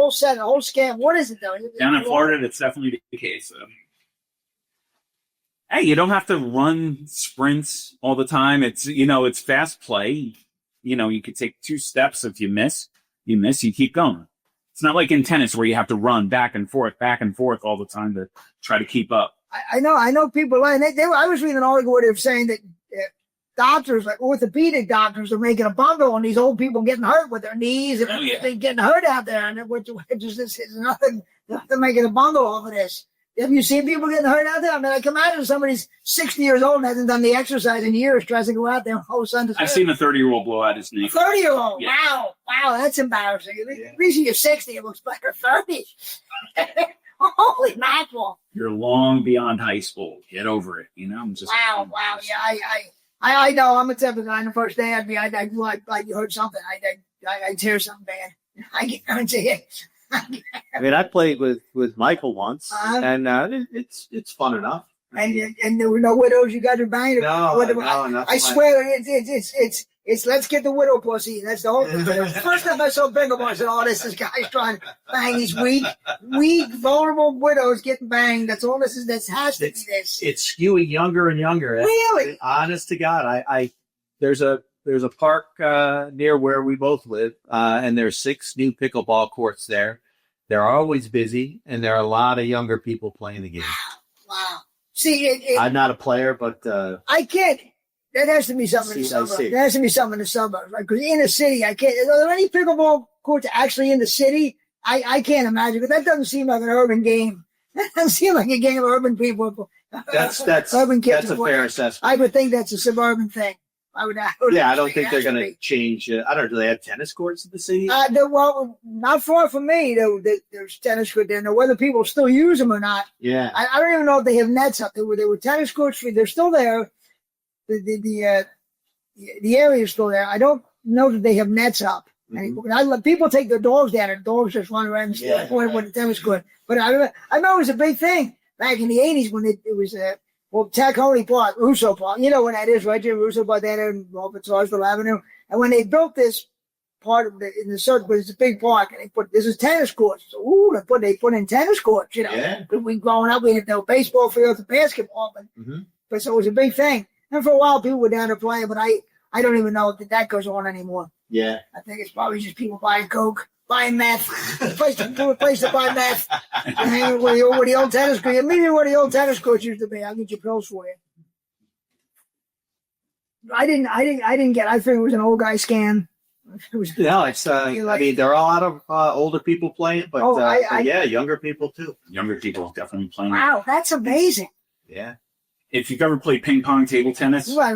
set, the whole scam. What is it though? Down in Florida, that's definitely the case. Hey, you don't have to run sprints all the time. It's fast play. You could take 2 steps. If you miss, you keep going. It's not like in tennis where you have to run back and forth all the time to try to keep up. I know people. I was reading an article where they were saying that doctors, like orthopedic doctors, are making a bundle on these old people getting hurt with their knees and everything, getting hurt out there. And there's nothing making a bundle off of this. Have you seen people getting hurt out there? I mean, I can imagine somebody's 60 years old and hasn't done the exercise in years, tries to go out there and all of a sudden. I've seen a 30-year-old blow out his knee. 30-year-old? Yeah. Wow, that's embarrassing. At least you're 60, it looks better 30. Holy mackerel. You're long beyond high school. Get over it. I'm just. Wow. Yeah, I know. I'm a type of guy. On the first day, I'd like you heard something. I'd hear something bad. I guarantee it. I mean, I played with Michael once, and it's fun enough. And there were no widows you guys were banging? No, I swear, it's let's get the widow pussy. That's the whole. First time I saw pickleball, I said, "Oh, this guy's trying to bang these weak, vulnerable widows getting banged." That's all this is. This has to be this. It's skewing younger and younger. Really? Honest to God, there's a park near where we both live, and there's 6 new pickleball courts there. They're always busy, and there are a lot of younger people playing the game. Wow. See, I'm not a player, but I can't. That has to be something in the suburbs. There has to be something in the suburbs, right? Because in the city, I can't. Are there any pickleball courts actually in the city? I can't imagine. But that doesn't seem like an urban game. That doesn't seem like a game of urban people. That's urban kids. That's a fair assessment. I would think that's a suburban thing. I don't think they're going to change. I don't know. Do they have tennis courts in the city? Well, not far from me. There's tennis courts there. Now, whether people still use them or not. Yeah. I don't even know if they have nets up there. There were tennis courts. They're still there. The area is still there. I don't know that they have nets up. Mm-hmm. People take their dogs down, and dogs just run around and play with the tennis court. But I know it was a big thing back in the 80s when it was Taccone Park, Russo Park. You know when that is, right? Jim Russo Park there in Osbourne Avenue. And when they built this part of in the circle, but it's a big park, and this is tennis courts. So they put in tennis courts. Yeah. We growing up, we had no baseball fields and basketball, but so it was a big thing. And for a while, people were down there playing, but I don't even know if that goes on anymore. Yeah. I think it's probably just people buying coke, buying meth. place to buy meth. Where the old tennis court. Maybe where the old tennis courts used to be. I'll get your pills for you. I figured it was an old guy scam. I mean, there are a lot of older people playing, but younger people too. Younger people definitely playing. Wow, that's amazing. Yeah. If you've ever played ping pong table tennis, right.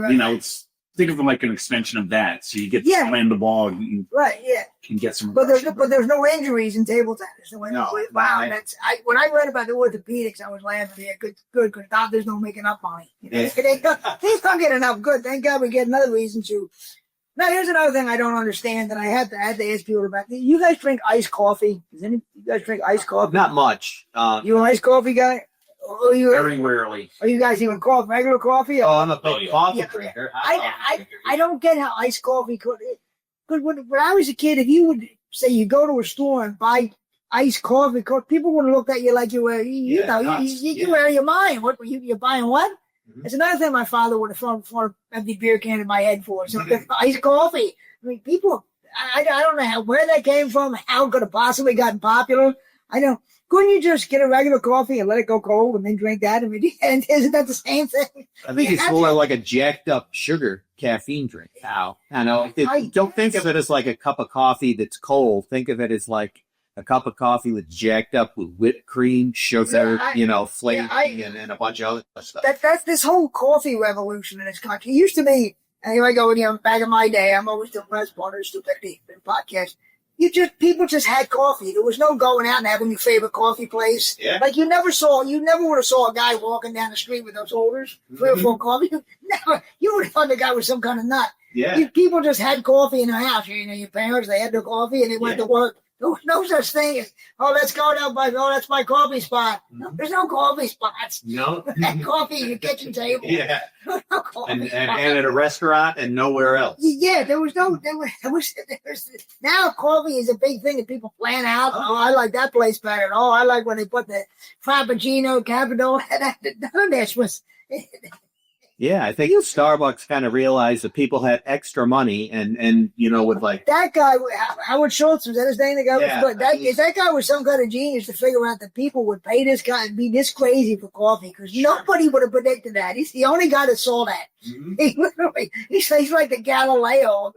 Think of it like an extension of that. So you get to slam the ball and can get some. But there's no injuries in table tennis. No. Wow, when I read about the orthopedics, I was laughing. Yeah, good, because doctors don't make enough money. They don't get enough good. Thank God we get another reason to Now, here's another thing I don't understand that I had to ask people about. You guys drink iced coffee? You guys drink iced coffee? Not much. You an iced coffee guy? Or Very rarely. Are you guys even regular coffee? Oh, I'm a big coffee drinker. I don't get how iced coffee could. Because when I was a kid, if you would say you go to a store and buy iced coffee, people would have looked at you like you were, you were out of your mind. What you're buying? What? It's another thing my father would have thrown an empty beer can in my head for. So iced coffee. I mean, people, I don't know where that came from, how could it possibly gotten popular. I don't. Couldn't you just get a regular coffee and let it go cold and then drink that? I mean, and isn't that the same thing? I think it's more like a jacked up sugar caffeine drink now. I know. Don't think of it as like a cup of coffee that's cold. Think of it as like a cup of coffee that's jacked up with whipped cream, sugar, flaky, and a bunch of other stuff. That's this whole coffee revolution in this country. It used to be, and here I go, back in my day, I'm always doing press partner, Stupidity, podcast. People just had coffee. There was no going out and having your favorite coffee place. Yeah. Like you never would have saw a guy walking down the street with those holders, 3 or 4 coffee. Never. You would have thought the guy was some kind of nut. Yeah. People just had coffee in their house. Your parents, they had their coffee and they went to work. There was no such thing as, let's go down that's my coffee spot. No, there's no coffee spots. No. That coffee at your kitchen table. Yeah. No coffee And spots. at a restaurant and nowhere else. Yeah, there was now coffee is a big thing that people plan out. Oh, I like that place better. Oh, I like when they put the Frappuccino, Cappuccino, none of this was. Yeah, I think Starbucks kind of realized that people had extra money and with like that guy, Howard Schultz, was that his name? That guy was some kind of genius to figure out that people would pay this guy and be this crazy for coffee because nobody would have predicted that. He's the only guy that saw that. Mm-hmm. He's like the Galileo.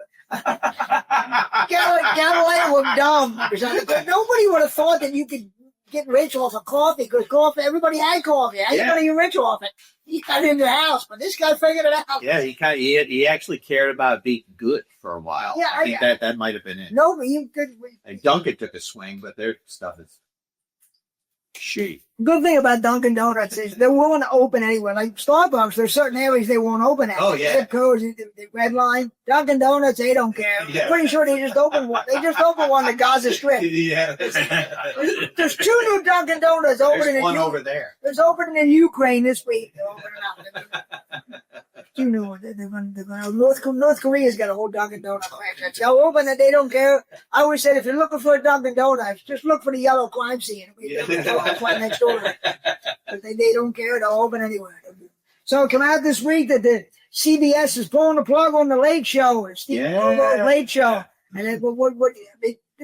Galileo was dumb or something. But nobody would have thought that you could get rich off of coffee because everybody had coffee. How you gonna get rich off it? You got it in your house, but this guy figured it out. Yeah, he actually cared about being good for a while. Yeah, I think that might have been it. No, but you could. And Dunkin' took a swing, but their stuff is cheap. Good thing about Dunkin' Donuts is they're willing to open anywhere. Like Starbucks, there's certain areas they won't open at. Oh, yeah. Zip codes, the red line. Dunkin' Donuts, they don't care. Yeah. I'm pretty sure they just opened one. They just opened one at Gaza Strip. Yeah. There's 2 new Dunkin' Donuts opening. There's one over there. There's opening in Ukraine this week. They're opening up. You know, they're going. North Korea's got a whole Dunkin' Donut franchise. They'll open it. They don't care. I always said if you're looking for a Dunkin' Donuts, just look for the yellow crime scene. It's right next door. But they don't care. They'll open anywhere. So it came out this week that the CBS is pulling the plug on the Late Show. Stephen Colbert's Late Show. And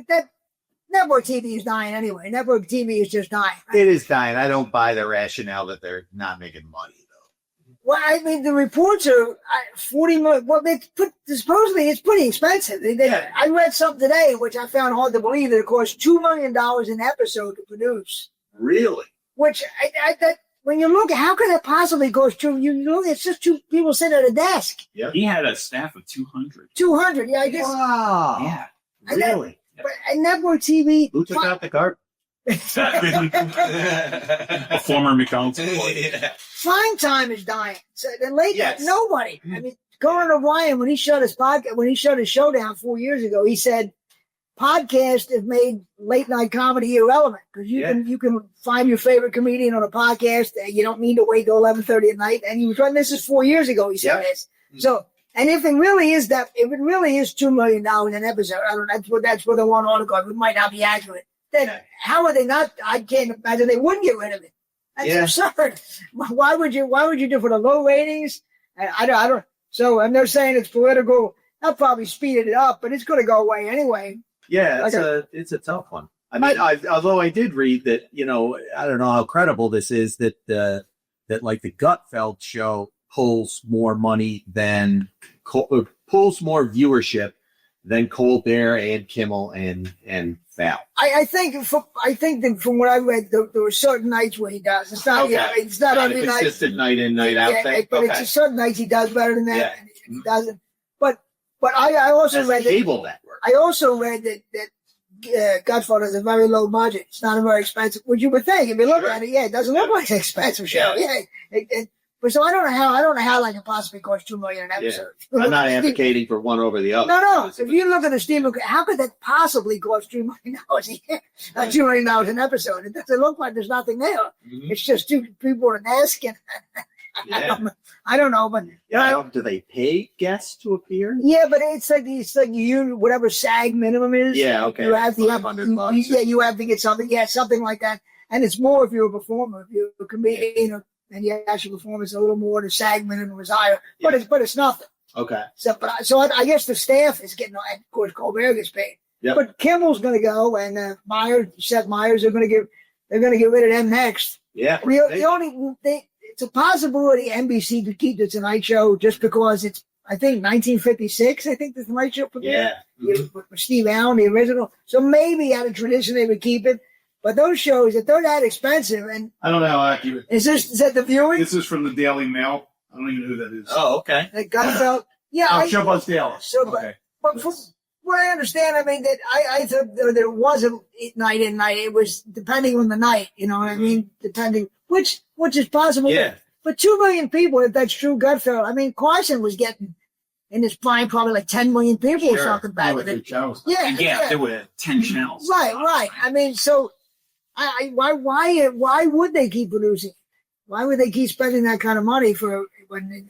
that network TV is dying anyway. Network TV is just dying. It is dying. I don't buy the rationale that they're not making money. Well, I mean, the reports are 40 million. Well, supposedly it's pretty expensive. I read something today, which I found hard to believe, that it costs $2 million an episode to produce. Really? Which, when you look, how could it possibly cost $2 million? It's just 2 people sitting at a desk. Yep. He had a staff of 200. 200, yeah, I guess. Wow. Yeah. Really? But network TV. Who took out the carpet? A former McDonald's employee. Prime time is dying. So the late nobody. Mm-hmm. I mean, Conan O'Brien, when he shut his show down 4 years ago, he said podcasts have made late night comedy irrelevant because you can find your favorite comedian on a podcast. And you don't need to wait till 11:30 at night. And he was running this is 4 years ago. He said this. So. And if it really is $2 million an episode, I don't know, that's what the one article. It might not be accurate. Then how are they not? I can't imagine they wouldn't get rid of it. That's absurd. Why would you do for the low ratings? I don't. So, and they're saying it's political. They'll probably speed it up, but it's going to go away anyway. Yeah, it's a tough one. I mean, although I did read that, I don't know how credible this is, that like the Gutfeld show pulls more money than pulls more viewership than Colbert and Kimmel and Val. I think that from what I read, there were certain nights where he does. It's not it's not every night. Consistent night in, night out thing. But it's certain nights he does better than that, and he doesn't. But I also read that cable network. I also read that Godfather is a very low budget. It's not a very expensive. Which you would think if you look at it, it doesn't look like an expensive show. Yeah. So I don't know how that can possibly cost $2 million an episode. Yeah. I'm not advocating for one over the other. No. If you look at the Steve, how could that possibly cost $2 million $2 million an episode? It doesn't look like there's nothing there. Mm-hmm. It's just two people are asking. Yeah. I don't know, but do they pay guests to appear? Yeah, but it's like you whatever SAG minimum is. Yeah, okay. You have to you have to get something. Yeah, something like that. And it's more if you're a performer, if you're a comedian, and you actually perform, it's a little more. The SAG minimum is higher, but it's nothing. Okay. So I guess the staff is getting. Of course, Colbert gets paid. Yep. But Kimmel's going to go, and Seth Meyers they're going to get rid of them next. Yeah. It's a possibility NBC could keep the Tonight Show just because it's, I think, 1956. I think the Tonight Show premiered. Yeah. With Steve Allen, the original. So maybe out of tradition they would keep it. But those shows, if they're that expensive, and I don't know how accurate. Is that the viewing? This is from the Daily Mail. I don't even know who that is. Oh, okay. That Gutfeld. Yeah. Chump's Daily. So, okay. But from what I understand, I mean, that I thought there was a night in night. It was depending on the night, you know what I mean? Depending, which is possible. Yeah. But 2 million people, if that's true, Gutfeld. I mean, Carson was getting in his prime probably like 10 million people or something back with it. Yeah, there were 10 channels. Right. I mean, so why would they keep producing? Why would they keep spending that kind of money for when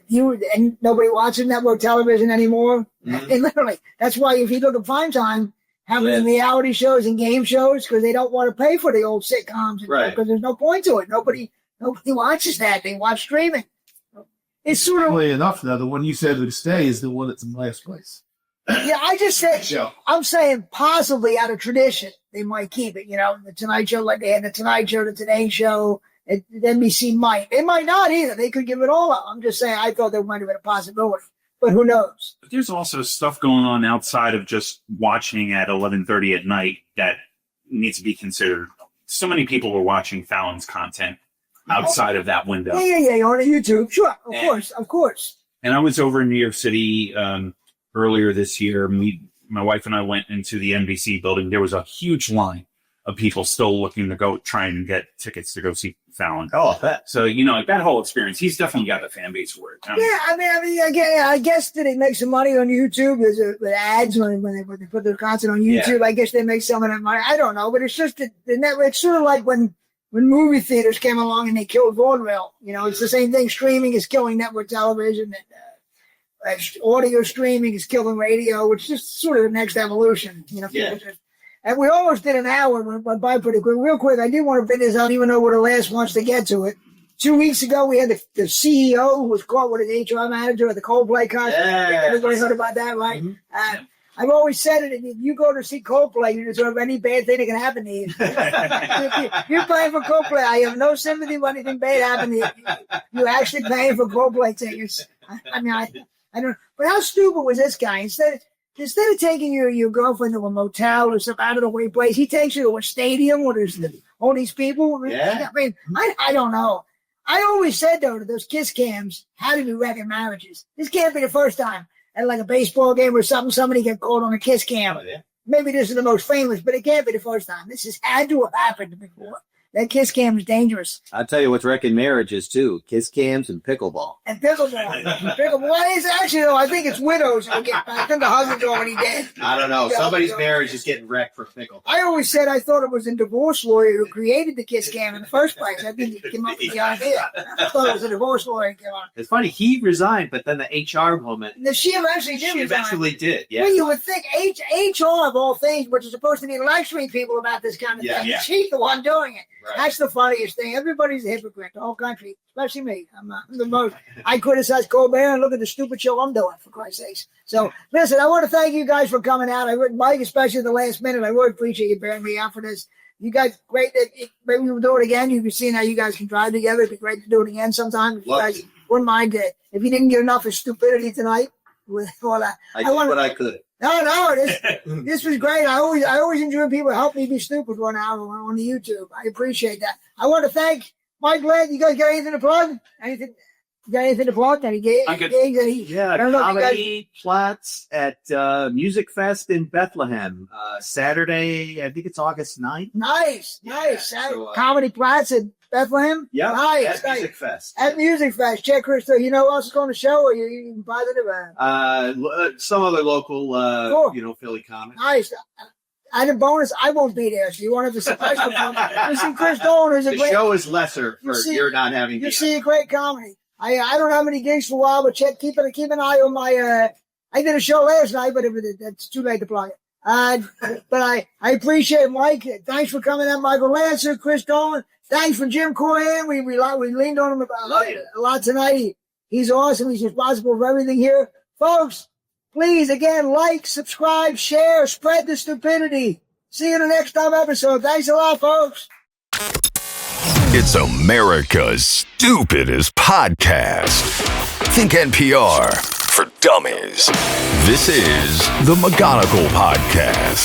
and nobody watches network television anymore? Mm-hmm. And literally, that's why if you look at prime time, having reality shows and game shows, because they don't want to pay for the old sitcoms, right? Because there's no point to it. Nobody watches that. They watch streaming. It's sort of enough though. The one you said would stay is the one that's in last place. Yeah, I just said. I'm saying possibly out of tradition they might keep it. You know, the Tonight Show, like they had the Tonight Show, the Today Show. The NBC might. They might not either. They could give it all up. I'm just saying I thought there might have been a possibility. But who knows? But there's also stuff going on outside of just watching at 11:30 at night that needs to be considered. So many people were watching Fallon's content outside of that window. Yeah, on YouTube. Sure, of course. And I was over in New York City earlier this year. My wife and I went into the NBC building. There was a huge line of people still looking to go try and get tickets to go see Fallon. Oh, I bet. So, that whole experience, he's definitely got the fan base for it. I guess that they make some money on YouTube with ads when they put their content on YouTube. Yeah. I guess they make some of that money. I don't know, but it's just the network. It's sort of like when movie theaters came along and they killed vaudeville. It's the same thing. Streaming is killing network television, and audio streaming is killing radio, which is just sort of the next evolution. And we almost did an hour, went by pretty quick. Real quick, I did want to finish. I don't even know what the last wants to get to it. 2 weeks ago, we had the CEO who was caught with his HR manager at the Coldplay concert. Yeah. Everybody heard about that, right? Mm-hmm. I've always said it. If you go to see Coldplay, you deserve any bad thing that can happen to you. You're paying for Coldplay. I have no sympathy when anything bad happened to you. You're actually paying for Coldplay tickets. I don't. But how stupid was this guy? Instead of taking your girlfriend to a motel or some out of the way place, he takes you to a stadium where there's all these people. Yeah. I mean, I don't know. I always said though that those kiss cams had to be wrecking marriages. This can't be the first time at like a baseball game or something somebody get caught on a kiss cam. Oh, yeah. Maybe this is the most famous, but it can't be the first time. This has had to have happened before. That kiss cam is dangerous. I'll tell you what's wrecking marriages, too. Kiss cams and pickleball. And pickleball. Well, it's actually, though, I think it's widows who get back. I think the husband's already dead. I don't know. Somebody's marriage is getting wrecked for pickleball. I always said I thought it was a divorce lawyer who created the kiss cam in the first place. I think he came up with the idea. I thought it was a divorce lawyer who came on. It's funny. He resigned, but then the HR woman. She eventually did. She eventually did, yeah. Well, you would think HR of all things, which is supposed to be lecturing people about this kind of thing. Yeah. She's the one doing it. Right. That's the funniest thing. Everybody's a hypocrite, the whole country, especially me. I'm the most. I criticize Colbert and look at the stupid show I'm doing, for Christ's sakes. So, listen, I want to thank you guys for coming out. Mike, especially at the last minute, I really appreciate you bearing me out for this. You guys, great. Maybe we'll do it again. You can see how you guys can drive together. It'd be great to do it again sometime. If you guys wouldn't mind it. If you didn't get enough of stupidity tonight, I did what I could. No, this was great. I always enjoy people help me be stupid 1 hour on the YouTube. I appreciate that. I want to thank Mike Glad. You guys got anything to plug? Anything? You got anything to plug? Any gigs? I could- Yeah, I don't know if you comedy plots at Musicfest in Bethlehem. Saturday, I think it's August 9th. Nice. so, Comedy Plats at Bethlehem? Yeah, Nice. at Musicfest. At Musicfest. Check Chris. You know who else is going to show, or you positive? Some other local, Cool. Philly comics. Nice. And a bonus, I won't be there, so you won't have to surprise me. You see Chris Dolan, who's a The great... show is lesser for you're not having. You see a great comedy. I don't have any gigs for a while, but keep an eye on my. I did a show last night, but it's too late to plug it. But I appreciate Mike. Thanks for coming out, Michael Lancer, Chris Dolan. Thanks for Jim Corhan. We leaned on him a lot tonight. He's awesome. He's responsible for everything here, folks. Please again, like, subscribe, share, spread the stupidity. See you in the next time episode. Thanks a lot, folks. It's America's stupidest podcast. Think NPR for dummies. This is the McGonigal Podcast.